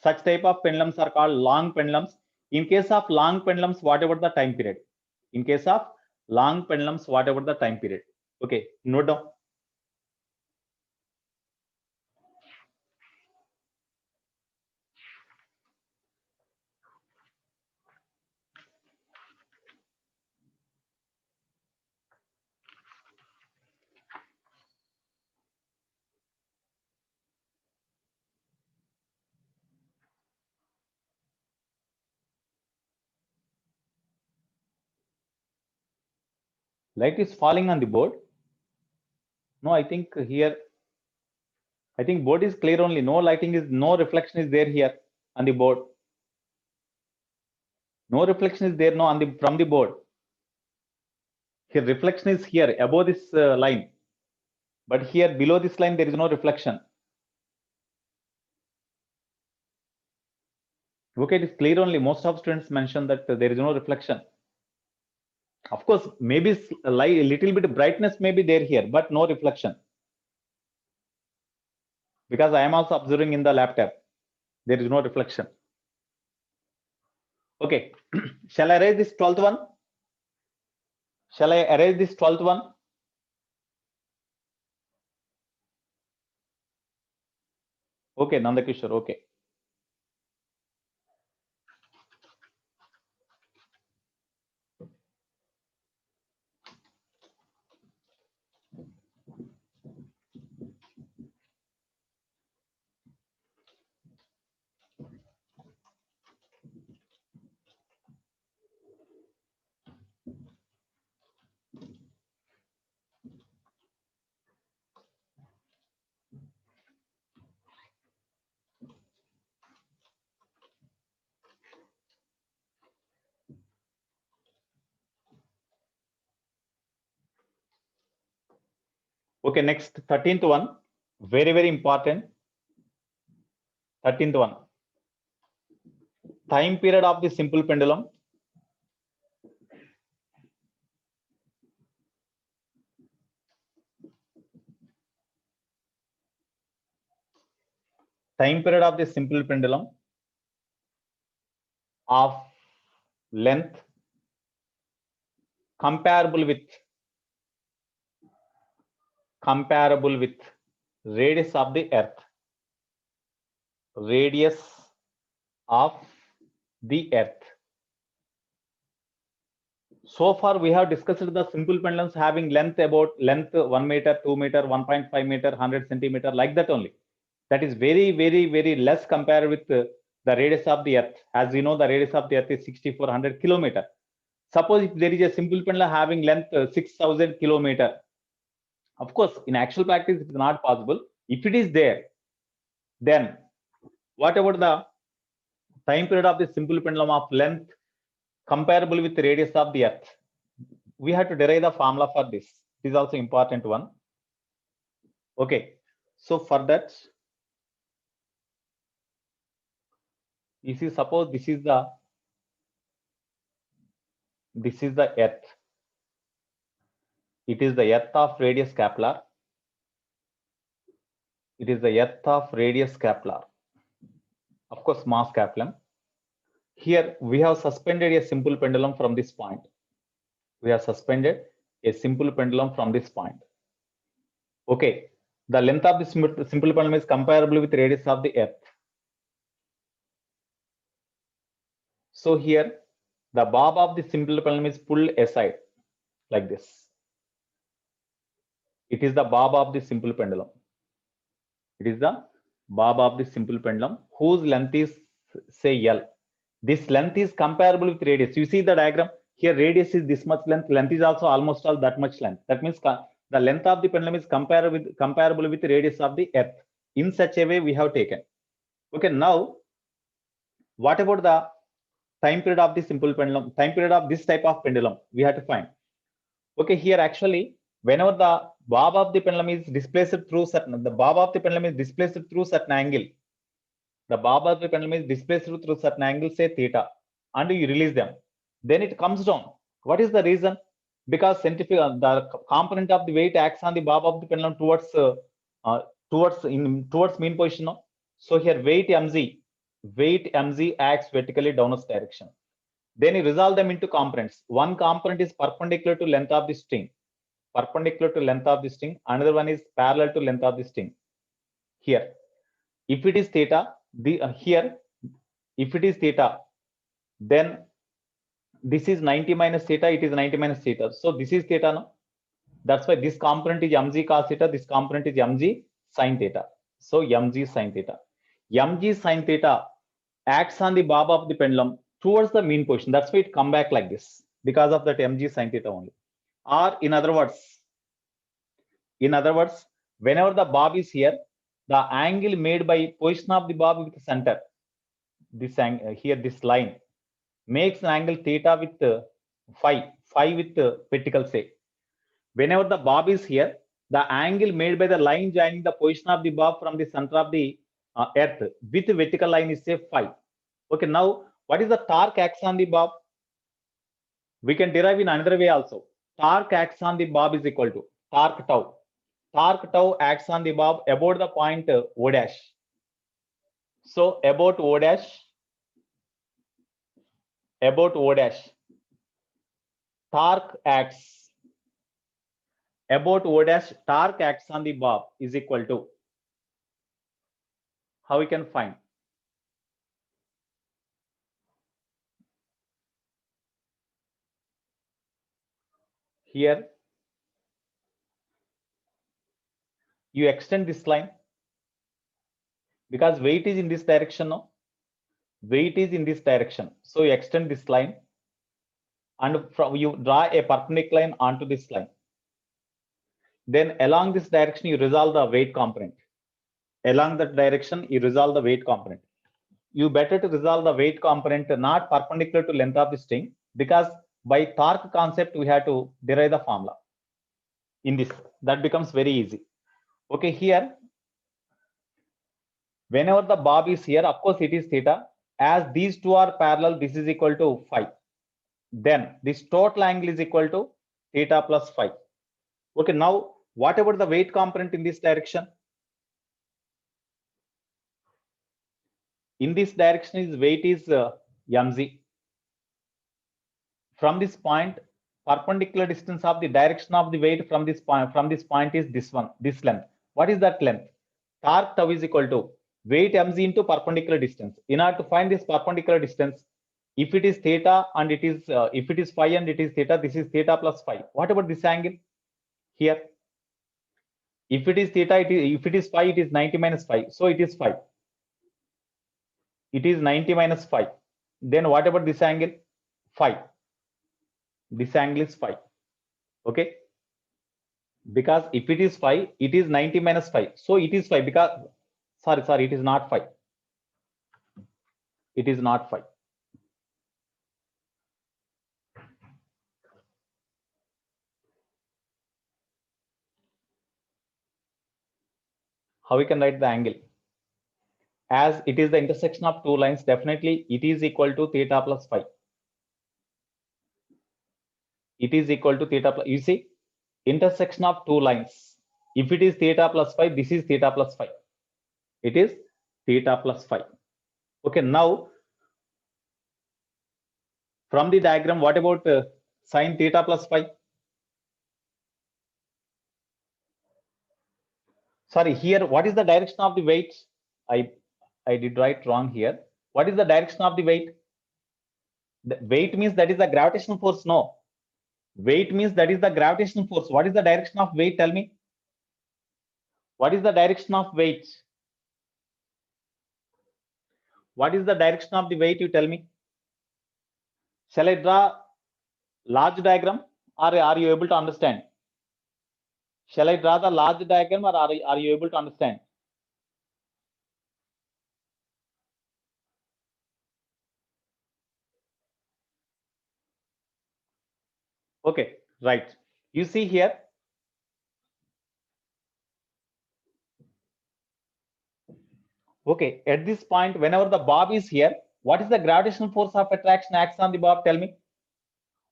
Speaker 1: such type of pendulums are called long pendulums. In case of long pendulums, whatever the time period. In case of long pendulums, whatever the time period. Okay, note down. Light is falling on the board. No, I think here, I think board is clear only. No lighting is, no reflection is there here on the board. No reflection is there, no, on the from the board. Here reflection is here above this line, but here below this line there is no reflection. Okay, it is clear only. Most of students mention that there is no reflection. Of course, maybe a little bit of brightness may be there here, but no reflection. Because I am also observing in the laptop, there is no reflection. Okay, shall I erase this 12th one? Shall I erase this 12th one? Okay, Nandakishore, okay. Okay, next 13th one, very important. 13th one, time period of the simple pendulum. Time period of the simple pendulum of length comparable with radius of the earth. Radius of the earth. So far we have discussed the simple pendulums having length 1 meter, 2 meter, 1.5 meter, 100 centimeter, like that only. That is very less compared with the radius of the earth. As we know, the radius of the earth is 6400 kilometer. Suppose if there is a simple pendulum having length 6000 kilometer, of course in actual practice it is not possible. If it is there, then what about the time period of the simple pendulum of length comparable with the radius of the earth? We have to derive the formula for this. It is also important one. Okay, so for that, you see, suppose this is the earth. It is the earth of radius Kepler. It is the earth of radius Kepler. Of course, mass Kepler. Here we have suspended a simple pendulum from this point. We have suspended a simple pendulum from this point. Okay, the length of the simple pendulum is comparable with radius of the earth. So here the bob of the simple pendulum is pulled aside like this. It is the bob of the simple pendulum. It is the bob of the simple pendulum whose length is, say, L. This length is comparable with radius. You see the diagram here, radius is this much length, length is also almost all that much length. That means the length of the pendulum is comparable with the radius of the earth. In such a way we have taken. Okay, now what about the time period of the simple pendulum, time period of this type of pendulum we have to find. Okay, here actually whenever the bob of the pendulum is displaced through certain angle, the bob of the pendulum is displaced through certain angle, say theta, and you release them, then it comes down. What is the reason? Because the component of the weight acts on the bob of the pendulum towards mean position. No? So here weight mg acts vertically downwards direction. Then you resolve them into components. One component is perpendicular to length of the string. Another one is parallel to length of the string. Here, if it is theta, then this is 90 minus theta. It is 90 minus theta. So this is theta. No? That's why this component is mg cos theta. This component is mg sin theta. So mg sin theta. Mg sin theta acts on the bob of the pendulum towards the mean position. That's why it come back like this, because of that mg sin theta only. Or in other words, whenever the bob is here, the angle made by position of the bob with the center, this angle here, this line makes an angle theta with phi with vertical, say. Whenever the bob is here, the angle made by the line joining the position of the bob from the center of the earth with vertical line is, say, phi. Okay, now what is the torque acts on the bob? We can derive in another way also. Torque acts on the bob is equal to torque tau. Torque tau acts on the bob about the point O dash. So about O dash, torque acts about O dash, torque acts on the bob is equal to, how we can find? Here you extend this line because weight is in this direction. No, weight is in this direction. So you extend this line and you draw a perpendicular line onto this line. Then along this direction you resolve the weight component. Along that direction you resolve the weight component. You better to resolve the weight component not perpendicular to length of the string, because by torque concept we have to derive the formula. in this. That becomes very easy. Okay, here, whenever the bob is here, of course it is theta. As these two are parallel, this is equal to phi. Then this total angle is equal to theta plus phi. Okay, now what about the weight component in this direction? In this direction, is weight is mg. From this point, perpendicular distance of the direction of the weight from this point is this one, this length. What is that length? Torque tau is equal to weight mg into perpendicular distance. In order to find this perpendicular distance, if it is theta and it is if it is phi and it is theta, this is theta plus phi. What about this angle here? If it is theta, if it is phi, it is 90 minus phi. So it is phi. It is 90 minus phi. Then what about this angle? Phi. This angle is phi. Okay. Because if it is phi, it is 90 minus phi. So it is phi because, sorry, it is not phi. It is not phi. How we can write the angle? As it is the intersection of two lines, definitely it is equal to theta plus phi. It is equal to theta plus, you see, intersection of two lines. If it is theta plus phi, this is theta plus phi. It is theta plus phi. Okay, now from the diagram, what about sine theta plus phi? Sorry, here, what is the direction of the weight? I did write wrong here. What is the direction of the weight? The weight means that is the gravitational force. No, weight means that is the gravitational force. What is the direction of weight? Tell me. What is the direction of weight? What is the direction of the weight? You tell me. Shall I draw large diagram, or are you able to understand? Shall I draw the large diagram, or are you able to understand? Okay, right. You see here. Okay, at this point, whenever the bob is here, what is the gravitational force of attraction acts on the bob? Tell me.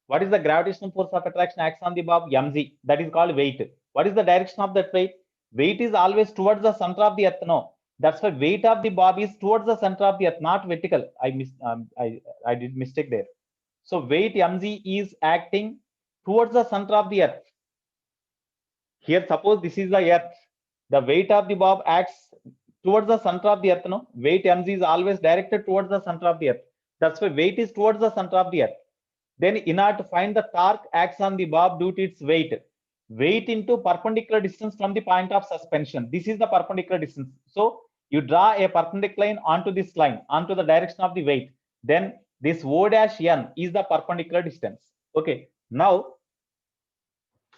Speaker 1: What is the gravitational force of attraction acts on the bob? Mg. That is called weight. What is the direction of that weight? Weight is always towards the center of the earth. No, that's why weight of the bob is towards the center of the earth, not vertical. I did mistake there. So weight mg is acting towards the center of the earth. Here, suppose this is the earth. The weight of the bob acts towards the center of the earth. No, weight mg is always directed towards the center of the earth. That's why weight is towards the center of the earth. Then in order to find the torque acts on the bob due to its weight. Weight into perpendicular distance from the point of suspension. This is the perpendicular distance. So you draw a perpendicular line onto this line, onto the direction of the weight. Then this O dash n is the perpendicular distance. Okay. Now,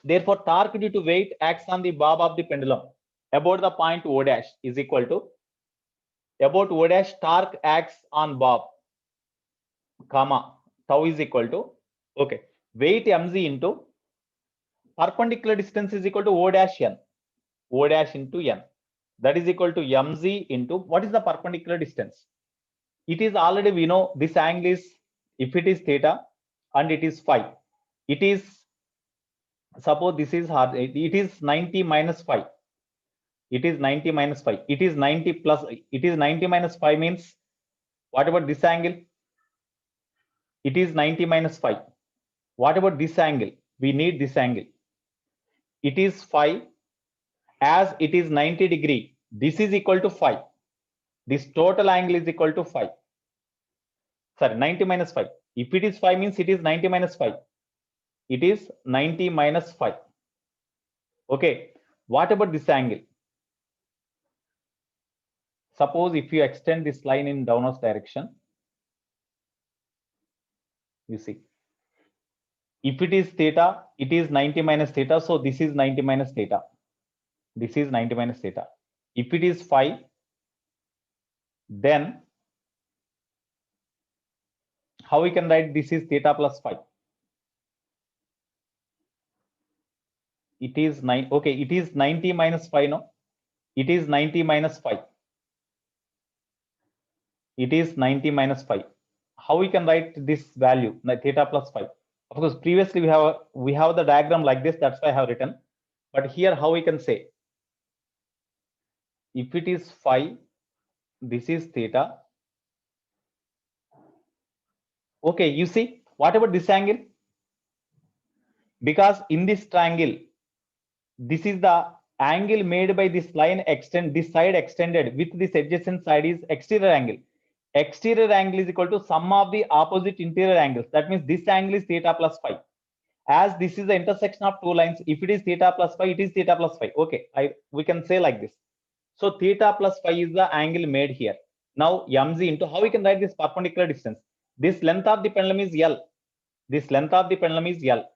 Speaker 1: therefore, torque due to weight acts on the bob of the pendulum about the point O dash is equal to about O dash torque acts on bob, comma, tau is equal to, okay, weight mg into perpendicular distance is equal to O dash n, O dash into n. That is equal to mg into what is the perpendicular distance? It is already, we know this angle is, if it is theta and it is phi, it is, suppose this is hard, it is 90 minus phi. It is 90 minus phi. It is 90 plus, it is 90 minus phi means, what about this angle? It is 90 minus phi. What about this angle? We need this angle. It is phi, as it is 90 degree. This is equal to phi. This total angle is equal to phi. Sorry, 90 minus phi. If it is phi means it is 90 minus phi. It is 90 minus phi. Okay. What about this angle? Suppose if you extend this line in downwards direction, you see, if it is theta, it is 90 minus theta. So this is 90 minus theta. This is 90 minus theta. If it is phi, then how we can write this is theta plus phi? It is 9. Okay, it is 90 minus 5. No, it is 90 minus 5. It is 90 minus 5. How we can write this value, theta plus 5? Of course, previously we have the diagram like this. That's why I have written. But here, how we can say, if it is 5, this is theta. Okay, you see, what about this angle? Because in this triangle, this is the angle made by this line this side extended with this adjacent side is exterior angle. Exterior angle is equal to sum of the opposite interior angles. That means this angle is theta plus 5. As this is the intersection of two lines, if it is theta plus 5, it is theta plus 5. Okay, we can say like this. So theta plus 5 is the angle made here. Now mz into, how we can write this perpendicular distance? This length of the pendulum is L. This length of the pendulum is L.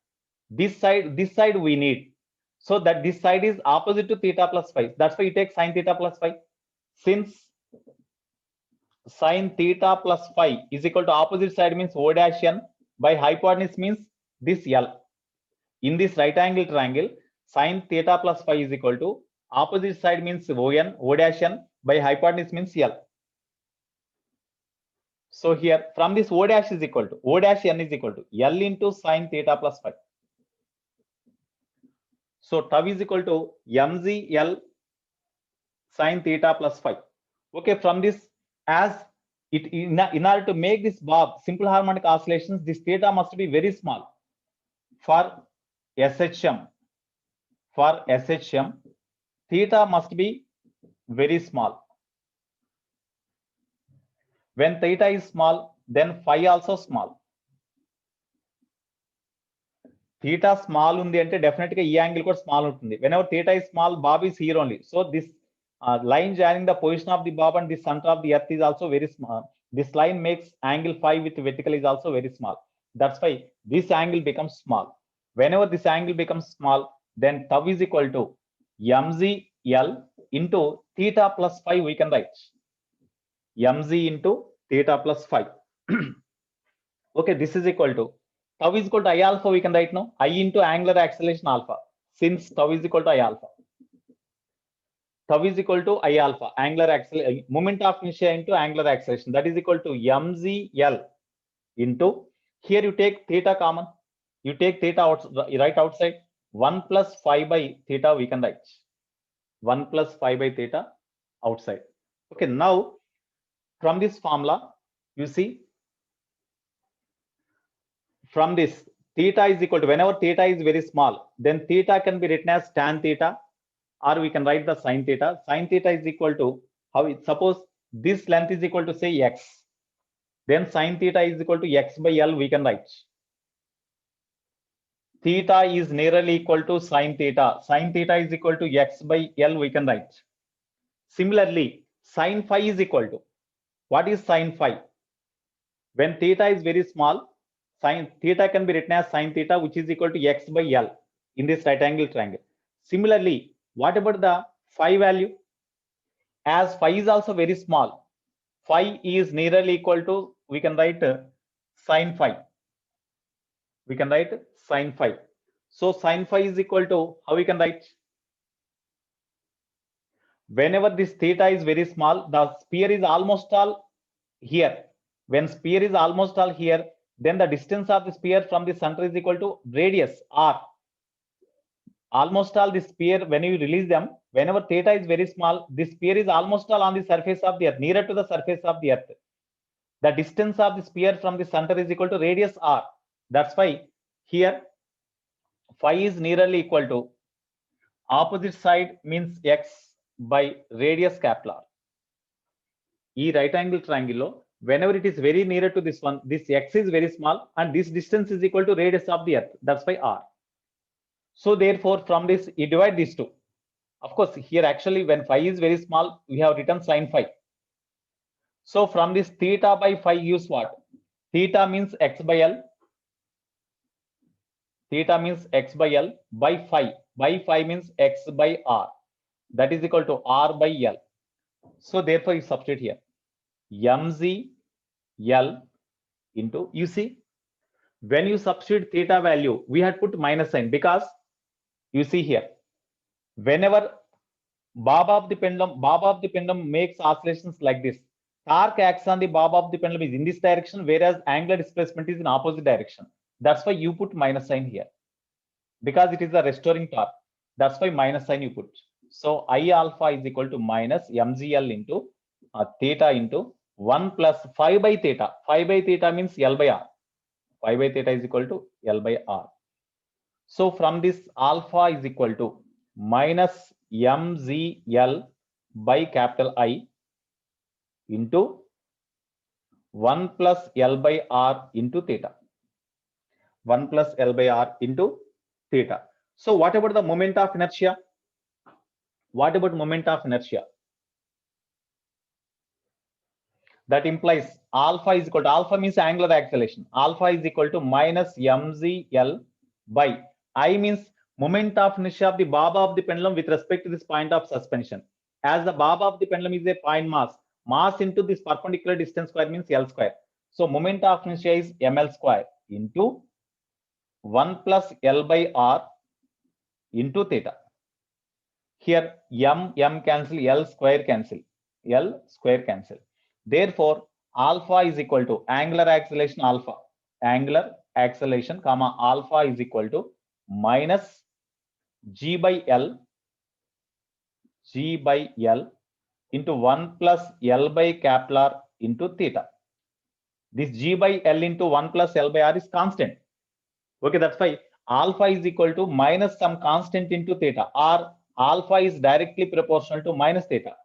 Speaker 1: This side we need. So that this side is opposite to theta plus 5. That's why you take sine theta plus 5. Since sine theta plus 5 is equal to opposite side means O dash n by hypotenuse means this L. In this right angle triangle, sine theta plus 5 is equal to opposite side means O dash n by hypotenuse means L. So here from this O dash is equal to O dash n is equal to L into sine theta plus 5. So tau is equal to mg L sine theta plus 5. Okay, from this, as it in order to make this bob simple harmonic oscillations, this theta must be very small. For SHM, theta must be very small. When theta is small, then phi also small. Theta small undi ante definitely ee angle kuda small untundi. Whenever theta is small, bob is here only. So this line joining the position of the bob and the center of the earth is also very small. This line makes angle phi with vertical is also very small. That's why this angle becomes small. Whenever this angle becomes small, then tau is equal to mg L into theta plus 5 we can write. Mg into theta plus 5. Okay, this is equal to tau is equal to I alpha, we can write now. I into angular acceleration alpha. Since tau is equal to I alpha. Tau is equal to I alpha, angular acceleration, moment of inertia into angular acceleration. That is equal to mg L into, here you take theta common. You take theta right outside. 1 plus 5 by theta we can write. 1 plus 5 by theta outside. Okay, now from this formula, you see, from this theta is equal to, whenever theta is very small, then theta can be written as tan theta, or we can write the sin theta. Sin theta is equal to, suppose this length is equal to say x, then sin theta is equal to x by L we can write. Theta is nearly equal to sin theta. Sin theta is equal to x by L we can write. Similarly, sin phi is equal to, what is sin phi? When theta is very small, sin theta can be written as sin theta, which is equal to x by L in this right angle triangle. Similarly, what about the phi value? As phi is also very small, phi is nearly equal to, we can write sin phi. We can write sin phi. So sin phi is equal to, how we can write? Whenever this theta is very small, the sphere is almost all here. When sphere is almost all here, then the distance of the sphere from the center is equal to radius r. Almost all the sphere, when you release them, whenever theta is very small, this sphere is almost all on the surface of the earth, nearer to the surface of the earth. The distance of the sphere from the center is equal to radius r. That's why here phi is nearly equal to opposite side means x by radius capital R. E right angle triangle, whenever it is very nearer to this one, this x is very small and this distance is equal to radius of the earth. That's why r. So therefore, from this you divide these two. Of course, here actually when phi is very small, we have written sin phi. So from this theta by phi use what? Theta means x by L. Theta means x by L by phi. By phi means x by r. That is equal to r by L. So therefore, you substitute here mg L into, you see, when you substitute theta value, we had put minus sign because You see here, whenever bob of the pendulum makes oscillations like this, torque acts on the bob of the pendulum is in this direction, whereas angular displacement is in opposite direction. That's why you put minus sign here, because it is a restoring torque. That's why minus sign you put. So I alpha is equal to minus mgl into theta into 1 plus 5 by theta. 5 by theta means L by R. 5 by theta is equal to L by R. So from this, alpha is equal to minus mgl by capital I into 1 plus L by R into theta. 1 plus L by R into theta. So what about the moment of inertia? What about moment of inertia? That implies alpha is equal to, alpha means angular acceleration. Alpha is equal to minus mgl by I means moment of inertia of the bob of the pendulum with respect to this point of suspension. As the bob of the pendulum is a point mass into this perpendicular distance square means L square. So moment of inertia is ml square into 1 plus L by R into theta. Here m cancel, L square cancel, L square cancel. Therefore, alpha is equal to angular acceleration comma alpha is equal to minus g by L into 1 plus L by capital R into theta. This g by L into 1 plus L by R is constant. Okay, that's why alpha is equal to minus some constant into theta, or alpha is directly proportional to minus theta.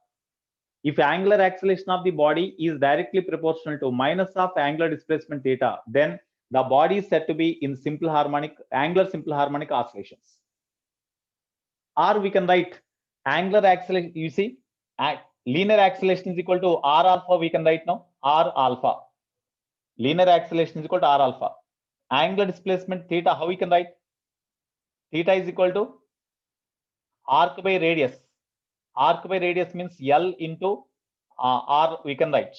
Speaker 1: If angular acceleration of the body is directly proportional to minus of angular displacement theta, then the body is said to be in angular simple harmonic oscillations. Or we can write angular acceleration, you see, linear acceleration is equal to R alpha, we can write now, R alpha. Linear acceleration is equal to R alpha. Angular displacement theta, how we can write? Theta is equal to arc by radius. Arc by radius means L into R, we can write.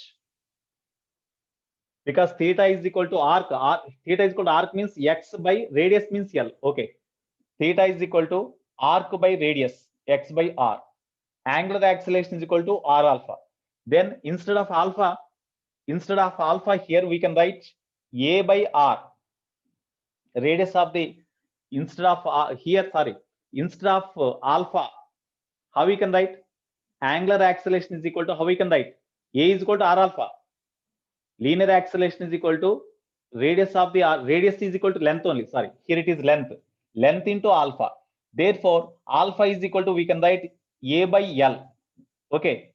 Speaker 1: Because theta is equal to arc. Theta is equal to arc means X by radius means L. Okay. Theta is equal to arc by radius, X by R. Angular acceleration is equal to R alpha. Then instead of alpha here we can write A by R. Radius of the, instead of alpha, how we can write? Angular acceleration is equal to, how we can write? A is equal to R alpha. Linear acceleration is equal to radius of the radius is equal to length only. Sorry, here it is length into alpha. Therefore, alpha is equal to, we can write A by L. Okay.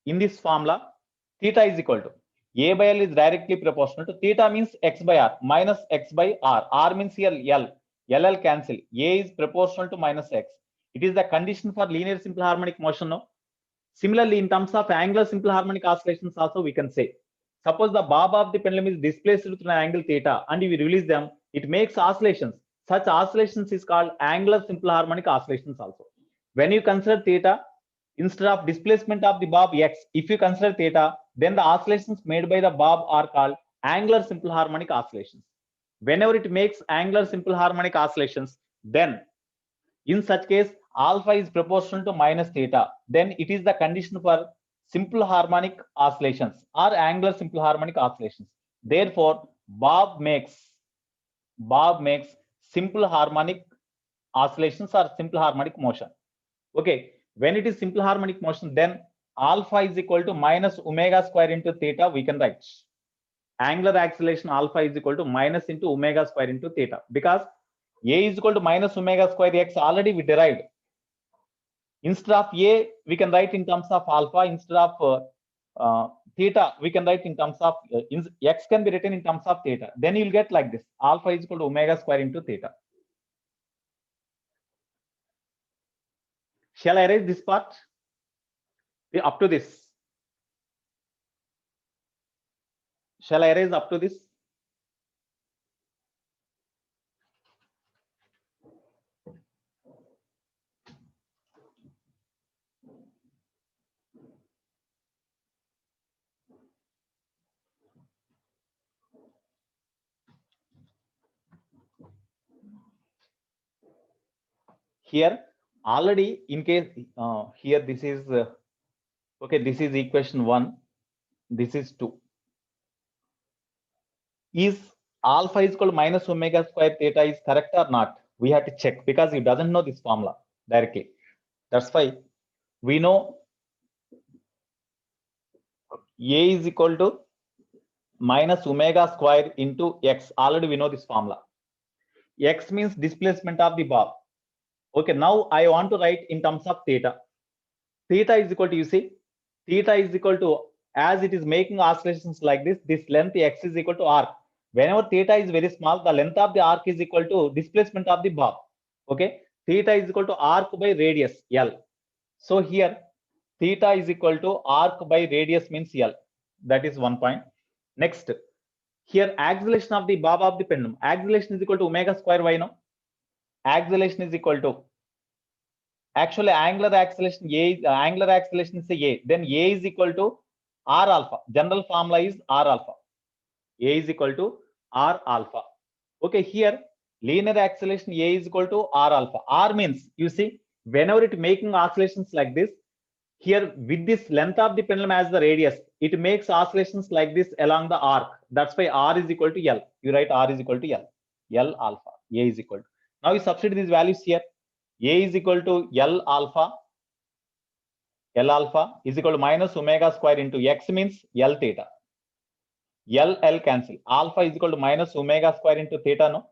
Speaker 1: In this formula, theta is equal to A by L is directly proportional to theta means X by R minus X by R. R means here L. LL cancel. A is proportional to minus X. It is the condition for linear simple harmonic motion. No? Similarly, in terms of angular simple harmonic oscillations also we can say, suppose the bob of the pendulum is displaced through an angle theta and we release them, it makes oscillations. Such oscillations is called angular simple harmonic oscillations also. When you consider theta, instead of displacement of the bob X, if you consider theta, then the oscillations made by the bob are called angular simple harmonic oscillations. Whenever it makes angular simple harmonic oscillations, then in such case, alpha is proportional to minus theta. Then it is the condition for simple harmonic oscillations or angular simple harmonic oscillations. Therefore, bob makes simple harmonic oscillations or simple harmonic motion. Okay, when it is simple harmonic motion, then alpha is equal to minus omega square into theta, we can write. Angular acceleration alpha is equal to minus into omega square into theta, because A is equal to minus omega square X already we derived. Instead of A, we can write in terms of alpha. Instead of theta, we can write in terms of X can be written in terms of theta. Then you'll get like this: alpha is equal to omega square into theta. Shall I erase this part? Up to this. Shall I erase up to this? here already in case here this is okay, this is equation 1, this is 2. Is alpha is equal to minus omega square theta is correct or not? We have to check because it doesn't know this formula directly. That's why we know A is equal to minus omega square into x. Already we know this formula. X means displacement of the bob. Okay, now I want to write in terms of theta. Theta is equal to, you see, theta is equal to, as it is making oscillations like this length x is equal to arc. Whenever theta is very small, the length of the arc is equal to displacement of the bob. Okay, theta is equal to arc by radius L. So here theta is equal to arc by radius means L. That is one point. Next, here acceleration of the bob of the pendulum. Acceleration is equal to omega square y, no? Acceleration is equal to, actually angular acceleration angular acceleration is A. Then A is equal to R alpha. General formula is R alpha. A is equal to R alpha. Okay, here linear acceleration A is equal to R alpha. R means, you see, whenever it making oscillations like this, here with this length of the pendulum as the radius, it makes oscillations like this along the arc. That's why R is equal to L. You write R is equal to L. L alpha. A is equal to. Now you substitute these values here. A is equal to L alpha. L alpha is equal to minus omega square into x means L theta. L cancel. Alpha is equal to minus omega square into theta, no?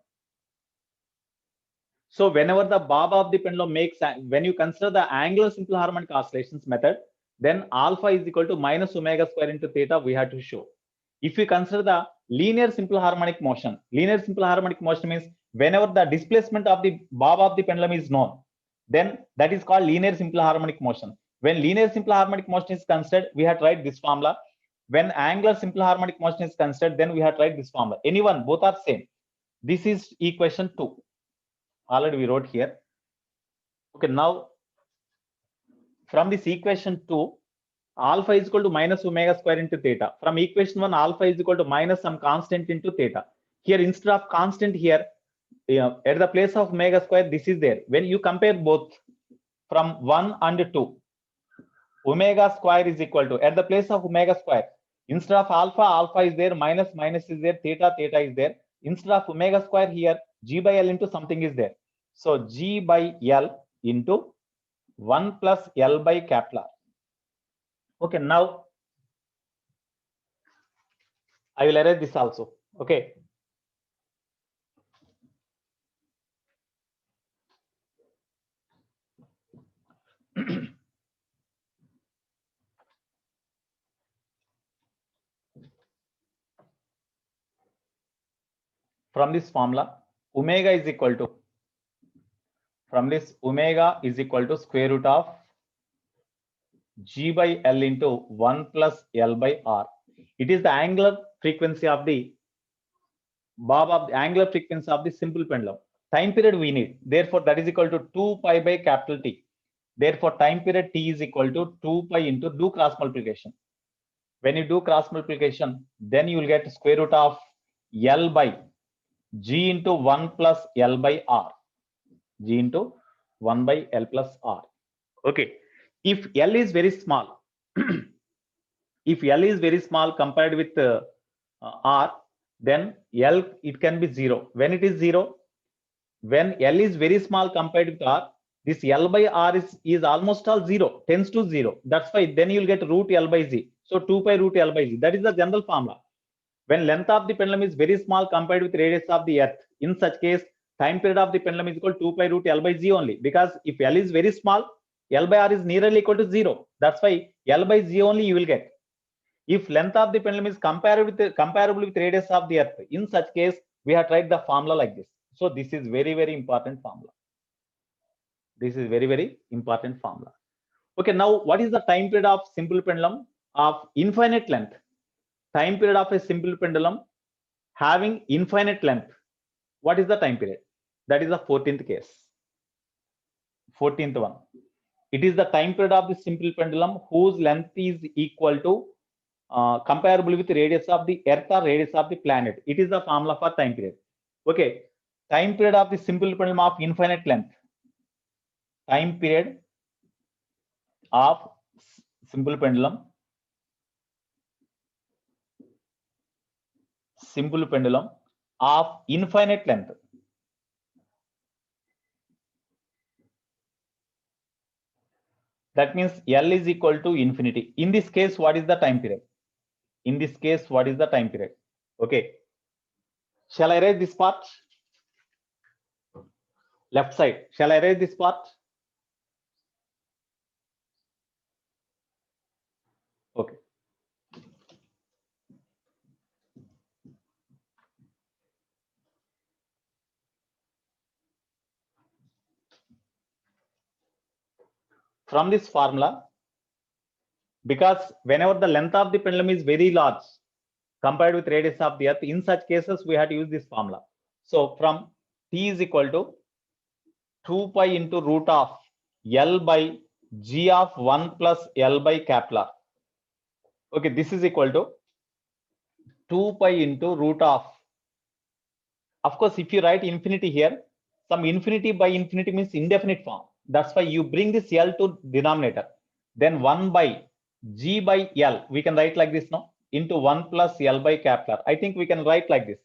Speaker 1: So whenever the bob of the pendulum makes, when you consider the angular simple harmonic oscillations method, then alpha is equal to minus omega square into theta we have to show. If you consider the linear simple harmonic motion means whenever the displacement of the bob of the pendulum is known, then that is called linear simple harmonic motion. When linear simple harmonic motion is considered, we have to write this formula. When angular simple harmonic motion is considered, then we have to write this formula. Anyone, both are same. This is equation 2. Already we wrote here. Okay, now from this equation 2, alpha is equal to minus omega square into theta. From equation 1, alpha is equal to minus some constant into theta. Here instead of constant here, at the place of omega square, this is there. When you compare both from 1 and 2, omega square is equal to, at the place of omega square, instead of alpha, alpha is there, minus is there, theta is there. Instead of omega square here, G by L into something is there. So G by L into 1 plus L by capital R. Okay, now I will erase this also. Okay. From this formula, omega is equal to, square root of G by L into 1 plus L by R. It is the angular frequency of the bob of the angular frequency of the simple pendulum. Time period we need. Therefore, that is equal to 2 pi by capital T. Therefore, time period T is equal to 2 pi into, do cross multiplication. When you do cross multiplication, then you will get square root of L by G into 1 plus L by R. G into 1 by L plus R. Okay. If L is very small, if L is very small compared with R, then L, it can be 0. When it is 0, when L is very small compared with R, this L by R is almost all 0, tends to 0. That's why then you'll get root L by Z. So 2 pi root L by Z. That is the general formula. When length of the pendulum is very small compared with radius of the earth, in such case, time period of the pendulum is equal to 2 pi root L by Z only. Because if L is very small, L by R is nearly equal to 0. That's why L by Z only you will get. If length of the pendulum is comparable with radius of the earth, in such case, we have tried the formula like this. So this is very, very important formula. This is very, very important formula. Okay, now what is the time period of simple pendulum of infinite length? Time period of a simple pendulum having infinite length. What is the time period? That is the 14th case. 14th one. It is the time period of the simple pendulum whose length is equal to comparable with the radius of the earth or radius of the planet. It is the formula for time period. Okay, time period of the simple pendulum of infinite length. time period of simple pendulum of infinite length. That means L is equal to infinity. In this case, what is the time period? In this case, what is the time period? Okay. Shall I write this part? Left side. Shall I write this part? Okay. From this formula, because whenever the length of the pendulum is very large compared with radius of the earth, in such cases we have to use this formula. So from T is equal to 2 pi into root of L by G of 1 plus L by Kepler. Okay, this is equal to 2 pi into root of course, if you write infinity here, some infinity by infinity means indefinite form. That's why you bring this L to denominator. Then 1 by G by L, we can write like this, no? Into 1 plus L by Kepler. I think we can write like this.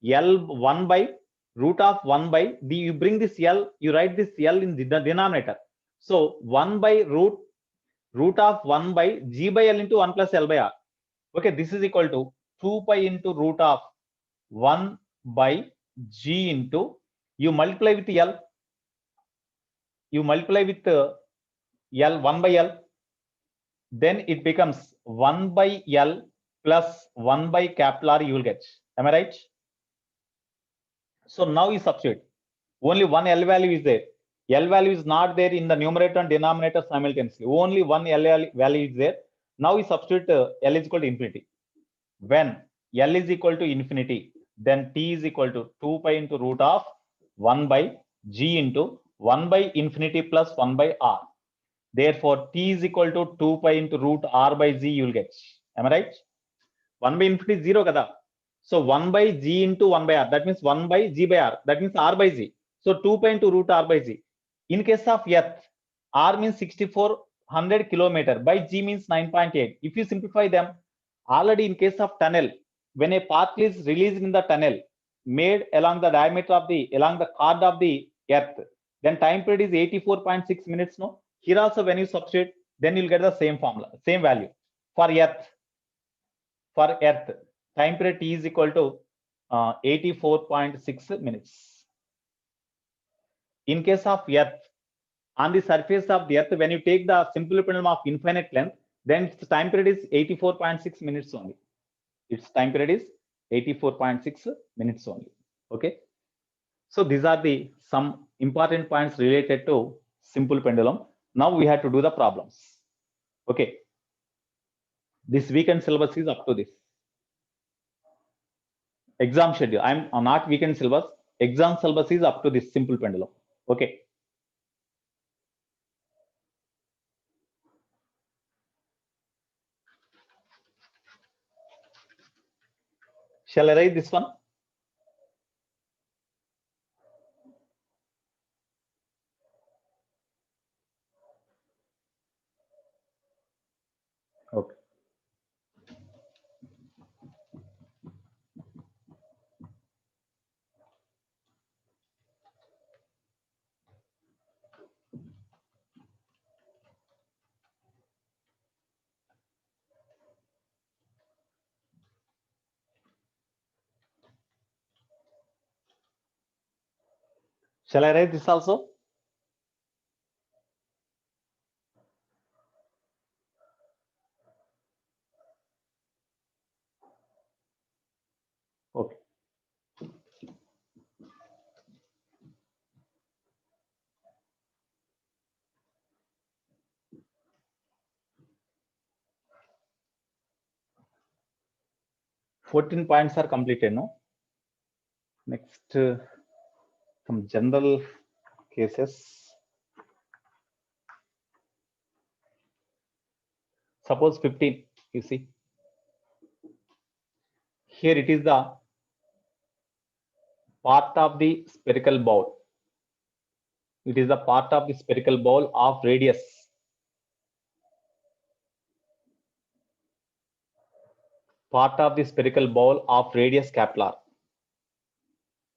Speaker 1: L 1 by root of 1 by you bring this L, you write this L in the denominator. So 1 by root of 1 by G by L into 1 plus L by R. Okay, this is equal to 2 pi into root of 1 by G into, you multiply with L, you multiply with L, 1 by L, then it becomes 1 by L plus 1 by Kepler you will get. Am I right? So now you substitute. Only one L value is there. L value is not there in the numerator and denominator simultaneously. Only one L value is there. Now we substitute L is equal to infinity. When L is equal to infinity, then T is equal to 2 pi into root of 1 by G into 1 by infinity plus 1 by R. Therefore, T is equal to 2 pi into root R by G you will get. Am I right? 1 by infinity is 0 kada. So 1 by G into 1 by R. That means 1 by G by R. That means R by G. So 2 pi into root R by G. In case of Earth, R means 6400 kilometer by G means 9.8. If you simplify them, already in case of tunnel, when a particle is released in the tunnel made along the diameter of along the chord of the Earth, then time period is 84.6 minutes. No, here also when you substitute, then you'll get the same formula, same value for Earth. For Earth, time period T is equal to 84.6 minutes. In case of Earth, on the surface of the Earth, when you take the simple pendulum of infinite length, then its time period is 84.6 minutes only. Its time period is 84.6 minutes only. Okay. So these are the some important points related to simple pendulum. Now we have to do the problems. Okay. This weekend syllabus is up to this. Exam schedule. I'm not weekend syllabus. Exam syllabus is up to this simple pendulum. Okay. Shall I write this one? Okay. Shall I write this also? Okay. Fourteen points are completed. No. Next, some general cases. Suppose 15. You see. Here it is the part of the spherical bowl. It is a part of the spherical ball of radius. Part of the spherical ball of radius capital R.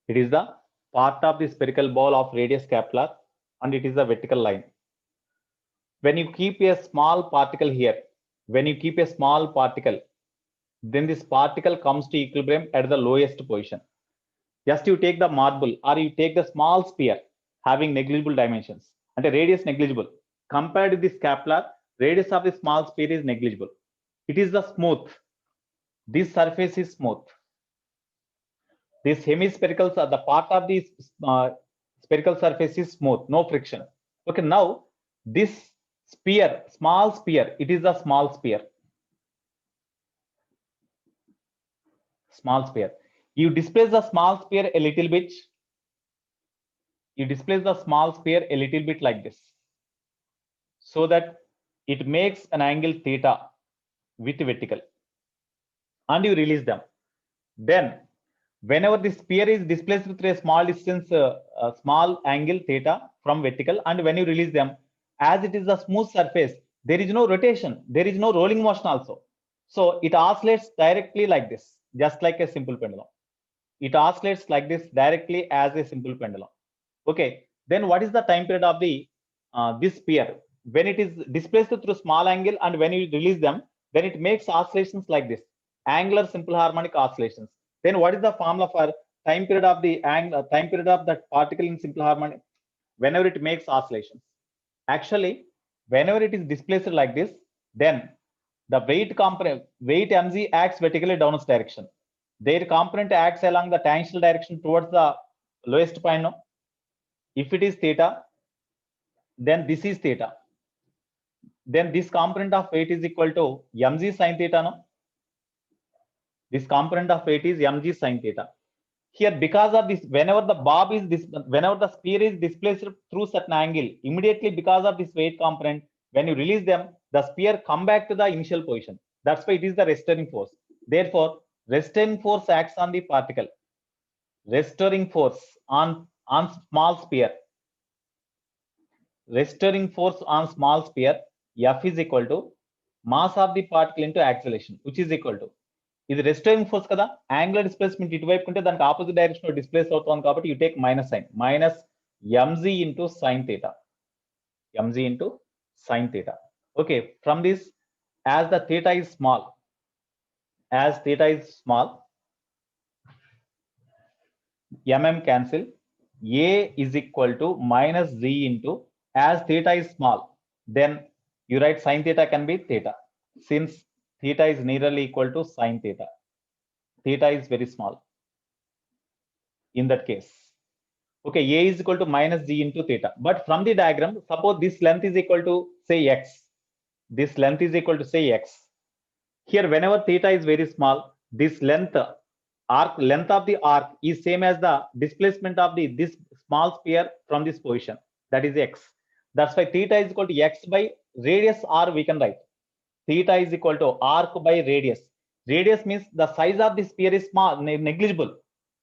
Speaker 1: It is the part of the spherical ball of radius capital R, and it is a vertical line. When you keep a small particle here, when you keep a small particle, then this particle comes to equilibrium at the lowest position. Just you take the marble or you take the small sphere having negligible dimensions and a radius negligible. Compared to this capillary, radius of the small sphere is negligible. It is the smooth. This surface is smooth. This hemispherical, the part of the spherical surface is smooth, no friction. Okay, now this sphere, small sphere, it is a small sphere. Small sphere. You displace the small sphere a little bit. You displace the small sphere a little bit like this, so that it makes an angle theta with vertical, and you release them. Then whenever the sphere is displaced through a small distance, small angle theta from vertical, and when you release them, as it is a smooth surface, there is no rotation, there is no rolling motion also. So it oscillates directly like this, just like a simple pendulum. It oscillates like this directly as a simple pendulum. Okay, then what is the time period of the this sphere? When it is displaced through small angle and when you release them, then it makes oscillations like this, angular simple harmonic oscillations. Then what is the formula for time period of the time period of that particle in simple harmonic whenever it makes oscillations? Actually, whenever it is displaced like this, then the weight component, weight mg acts vertically downwards direction. Their component acts along the tangential direction towards the lowest point. No? If it is theta, then this is theta. Then this component of weight is equal to mg sin theta. No? This component of weight is mg sin theta. Here, because of this, whenever the bob is this, whenever the sphere is displaced through certain angle, immediately because of this weight component, when you release them, the sphere come back to the initial position. That's why it is the restoring force. Therefore, restoring force acts on the particle. Restoring force on small sphere. Restoring force on small sphere, F is equal to mass of the particle into acceleration, which is equal to ఇది restoring force కదా, angular displacement ఇటువైపు ఉంటే దానికి opposite direction లో displace అవుతుంది కాబట్టి you take minus sine, minus MG into sine theta, MG into sine theta. Okay, from this as the theta is small, as theta is small, mm cancel, a is equal to minus z into, as theta is small, then you write sin theta can be theta, since theta is nearly equal to sin theta. Theta is very small in that case. Okay, a is equal to minus g into theta. But from the diagram, suppose this length is equal to say x. This length is equal to say x. Here, whenever theta is very small, this length, length of the arc is same as the displacement of this small sphere from this position. That is x. That's why theta is equal to x by radius r. We can write theta is equal to arc by radius. Radius means the size of the sphere is small, negligible.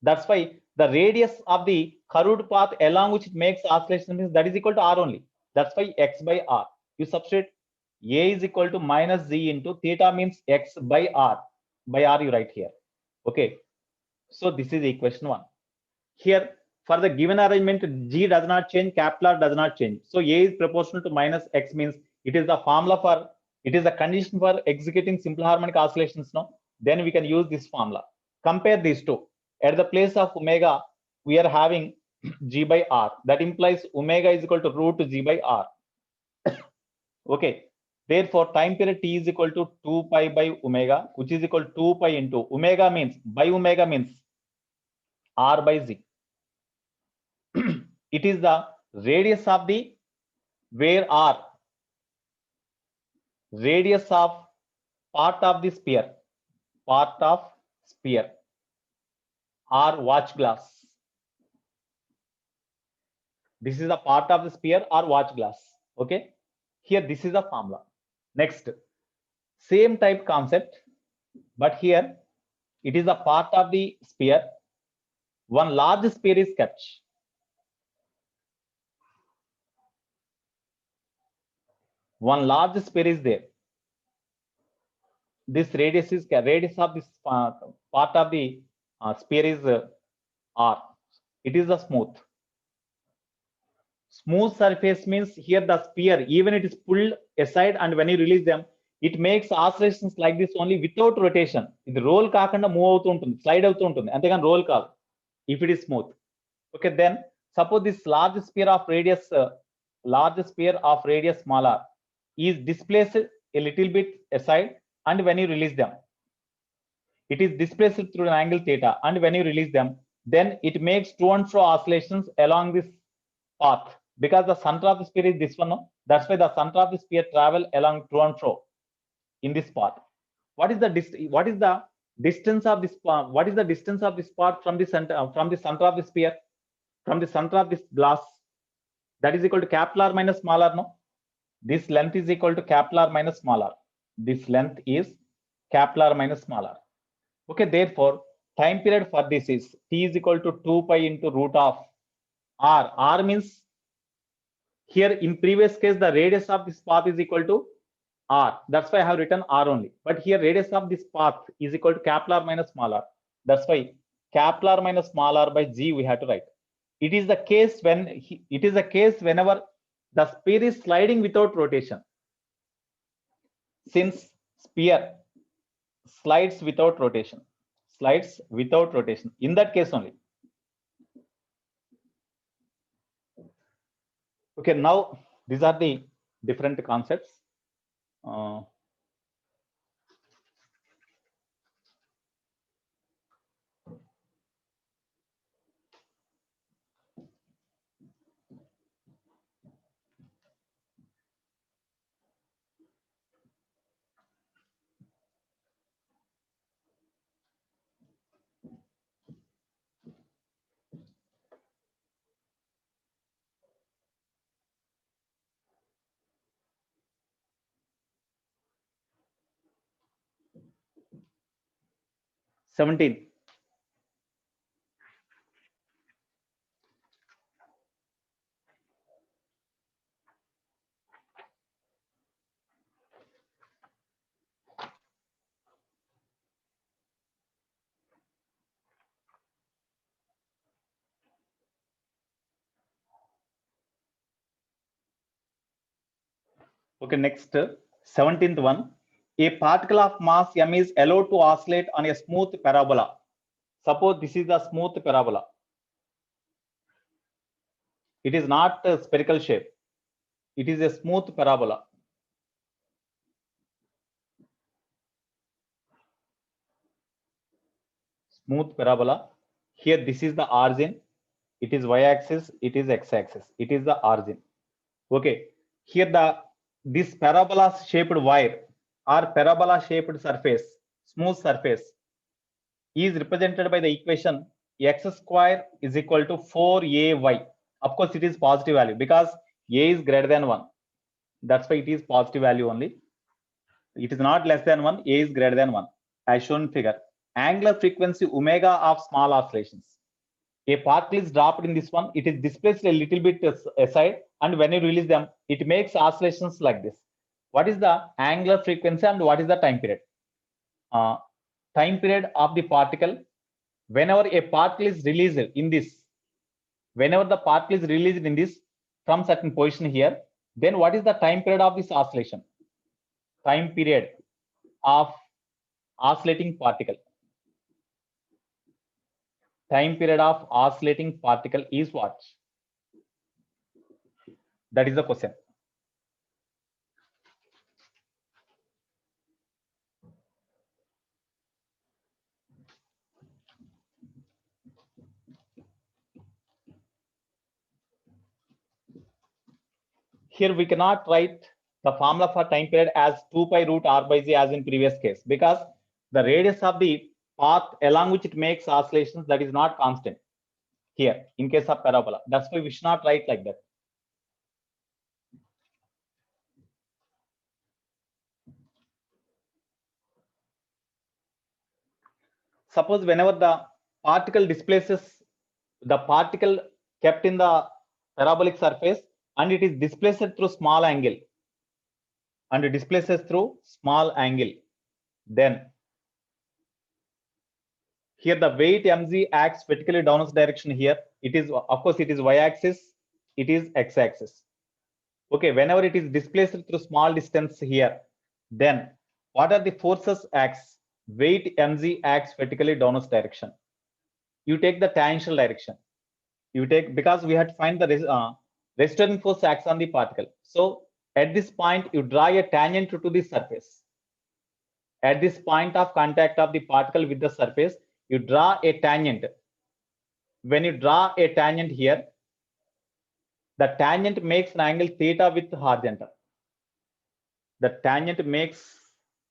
Speaker 1: That's why the radius of the curved path along which it makes oscillation means that is equal to r only. That's why x by r. You substitute a is equal to minus z into theta means x by r. By r you write here. Okay. So this is equation 1. Here for the given arrangement, g does not change, capital R does not change. So a is proportional to minus x means it is the formula for, it is a condition for executing simple harmonic oscillations. No, then we can use this formula. Compare these two. At the place of omega, we are having g by r. That implies omega is equal to root g by r. Okay. Therefore, time period t is equal to 2 pi by omega, which is equal to 2 pi into omega means, by omega means r by z. It is the radius of the, where r, radius of part of the sphere, part of sphere, or watch glass. This is a part of the sphere or watch glass. Okay, here this is the formula. Next, same type concept, but here it is a part of the sphere. One large sphere is kept. one large sphere is there. This radius of this part of the sphere is r. It is a smooth. Smooth surface means here the sphere, even it is pulled aside, and when you release them, it makes oscillations like this only without rotation. It roll kaakanda move avutu untundi, slide avutu untundi, antegani roll kaadu if it is smooth. Okay, then suppose this large sphere of radius small r is displaced a little bit aside, and when you release them, it is displaced through an angle theta, and when you release them, then it makes to and fro oscillations along this path, because the center of the sphere is this one. That's why the center of the sphere travel along to and fro in this path. What is the distance of this part from the center of the sphere, from the center of this glass? That is equal to capital R minus small r. No, this length is equal to capital R minus small r. This length is capital R minus small r. Okay, therefore time period for this is t is equal to 2 pi into root of r. R means here in previous case the radius of this path is equal to r. That's why I have written r only. But here radius of this path is equal to capital R minus small r. That's why capital R minus small r by g we have to write. It is the case when whenever the sphere is sliding without rotation. Since sphere slides without rotation, in that case only. Okay, now these are the different concepts. 17. Okay, next 17th one. A particle of mass m is allowed to oscillate on a smooth parabola. Suppose this is a smooth parabola. It is not a spherical shape. It is a smooth parabola. Smooth parabola. Here this is the origin. It is y-axis. It is x-axis. It is the origin. Okay. Here this parabola shaped wire or parabola shaped surface, smooth surface, is represented by the equation x square is equal to 4ay. Of course, it is positive value because a is greater than 1. That's why it is positive value only. It is not less than 1. A is greater than 1, as shown in figure. Angular frequency omega of small oscillations. A particle is dropped in this one. It is displaced a little bit aside, and when you release them, it makes oscillations like this. What is the angular frequency and what is the time period? Time period of the particle, whenever a particle is released in this, from certain position here, then what is the time period of this oscillation? Time period of oscillating particle. Time period of oscillating particle is what? That is the question. Here we cannot write the formula for time period as 2 pi root r by z as in previous case, because the radius of the path along which it makes oscillations, that is not constant here in case of parabola. That's why we should not write like that. Suppose whenever the particle displaces, the particle kept in the parabolic surface and it is displaced through small angle. and displaces through small angle. Then here the weight mg acts vertically downwards direction. Here it is, of course, it is y-axis, it is x-axis. Okay, whenever it is displaced through small distance here, then what are the forces acts? Weight mg acts vertically downwards direction. You take the tangential direction. You take, because we had to find the restoring force acts on the particle. So at this point, you draw a tangent to the surface. At this point of contact of the particle with the surface, you draw a tangent. When you draw a tangent here, the tangent makes an angle theta with horizontal. The tangent makes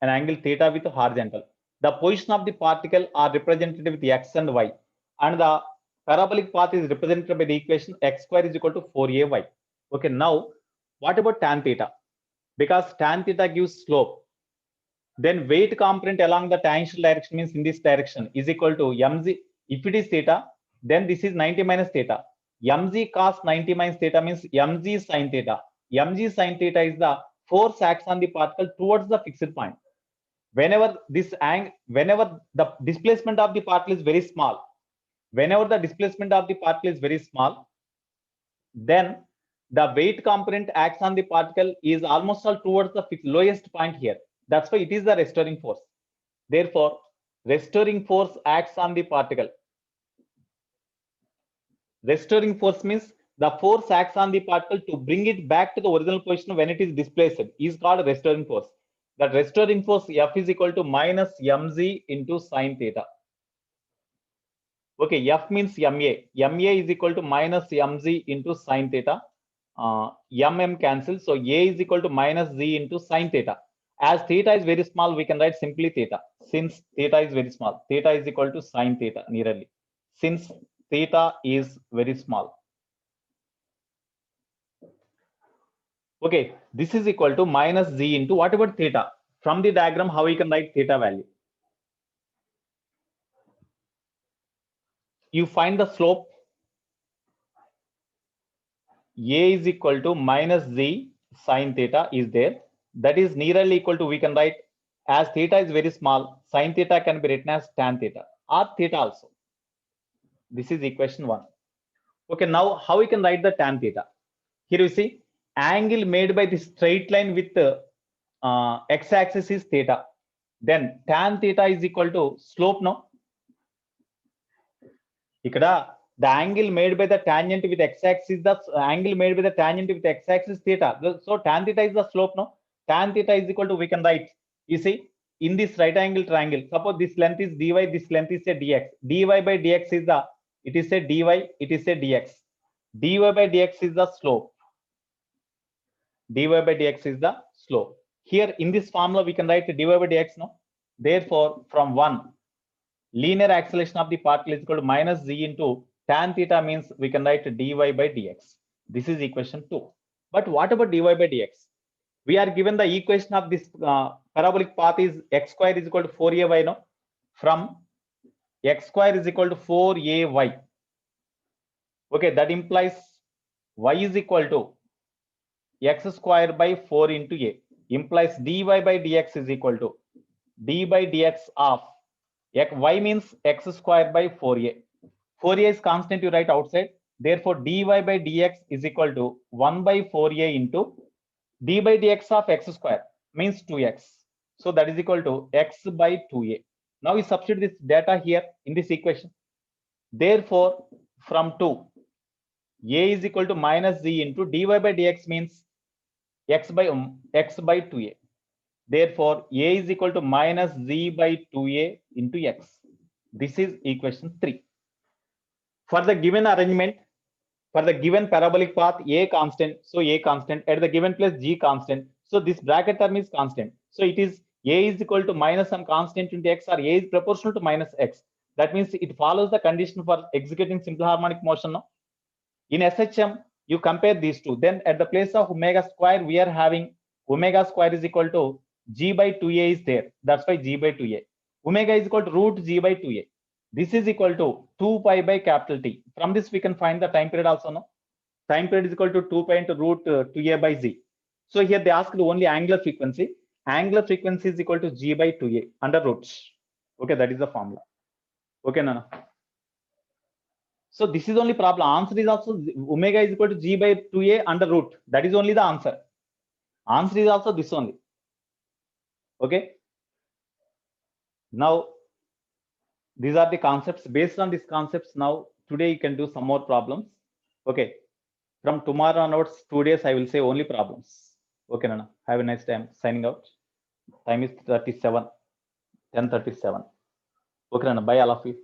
Speaker 1: an angle theta with horizontal. The position of the particle are represented with x and y, and the parabolic path is represented by the equation x square is equal to 4ay. Okay, now what about tan theta? Because tan theta gives slope, then weight component along the tangential direction, means in this direction, is equal to mg. If it is theta, then this is 90 minus theta. Mg cos 90 minus theta means mg sin theta. Mg sin theta is the force acts on the particle towards the fixed point. Whenever the displacement of the particle is very small, whenever the displacement of the particle is very small, then the weight component acts on the particle is almost all towards the lowest point here. That's why it is the restoring force. Therefore, restoring force acts on the particle. Restoring force means the force acts on the particle to bring it back to the original position when it is displaced, is called restoring force. That restoring force F is equal to minus mg into sine theta. Okay, F means MA. MA is equal to minus mg into sine theta. MM cancels. So A is equal to minus z into sine theta. As theta is very small, we can write simply theta. Since theta is very small, theta is equal to sine theta nearly. Since theta is very small. Okay, this is equal to minus z into what about theta? From the diagram, how we can write theta value? You find the slope. A is equal to minus z sine theta is there. That is nearly equal to, we can write, as theta is very small, sine theta can be written as tan theta or theta also. This is equation 1. Okay, now how we can write the tan theta? Here you see angle made by the straight line with the x-axis is theta. Then tan theta is equal to slope, no? Ikkada the angle made by the tangent with x-axis, the angle made by the tangent with x-axis theta. So tan theta is the slope, no? Tan theta is equal to, we can write, you see, in this right angle triangle, suppose this length is dy, this length is a dx. dy by dx is the, it is a dy, it is a dx. dy by dx is the slope. dy by dx is the slope. Here in this formula, we can write dy by dx, no? Therefore, from 1, linear acceleration of the particle is equal to minus z into tan theta, means we can write dy by dx. This is equation 2. But what about dy by dx? We are given the equation of this parabolic path is x square is equal to 4ay, no? From x square is equal to 4ay. Okay, that implies y is equal to x square by 4 into a, implies dy by dx is equal to d by dx of y means x square by 4a. 4a is constant, you write outside. Therefore, dy by dx is equal to 1 by 4a into d by dx of x square means 2x. So that is equal to x by 2a. Now we substitute this data here in this equation. Therefore, from 2, a is equal to minus z into dy by dx means x by 2a. Therefore, a is equal to minus z by 2a into x. This is equation 3. For the given arrangement, for the given parabolic path, a constant, so a constant, at the given place g constant, so this bracket term is constant. So it is a is equal to minus some constant into x, or a is proportional to minus x. That means it follows the condition for executing simple harmonic motion. No? In SHM, you compare these two. Then at the place of omega square, we are having omega square is equal to g by 2a is there. That's why g by 2a. Omega is equal to root g by 2a. This is equal to 2 pi by capital T. From this, we can find the time period also. No? Time period is equal to 2 pi into root 2a by z. So here they asked only angular frequency. Angular frequency is equal to G by 2A under root. Okay, that is the formula. Okay, Nana. So this is only problem. Answer is also omega is equal to G by 2A under root. That is only the answer. Answer is also this only. Okay. Now, these are the concepts. Based on these concepts, now today you can do some more problems. Okay. From tomorrow onwards, 2 days, I will say only problems. Okay, Nana. Have a nice time. Signing out. Time is 10:37. Okay, Nana. Bye, all of you.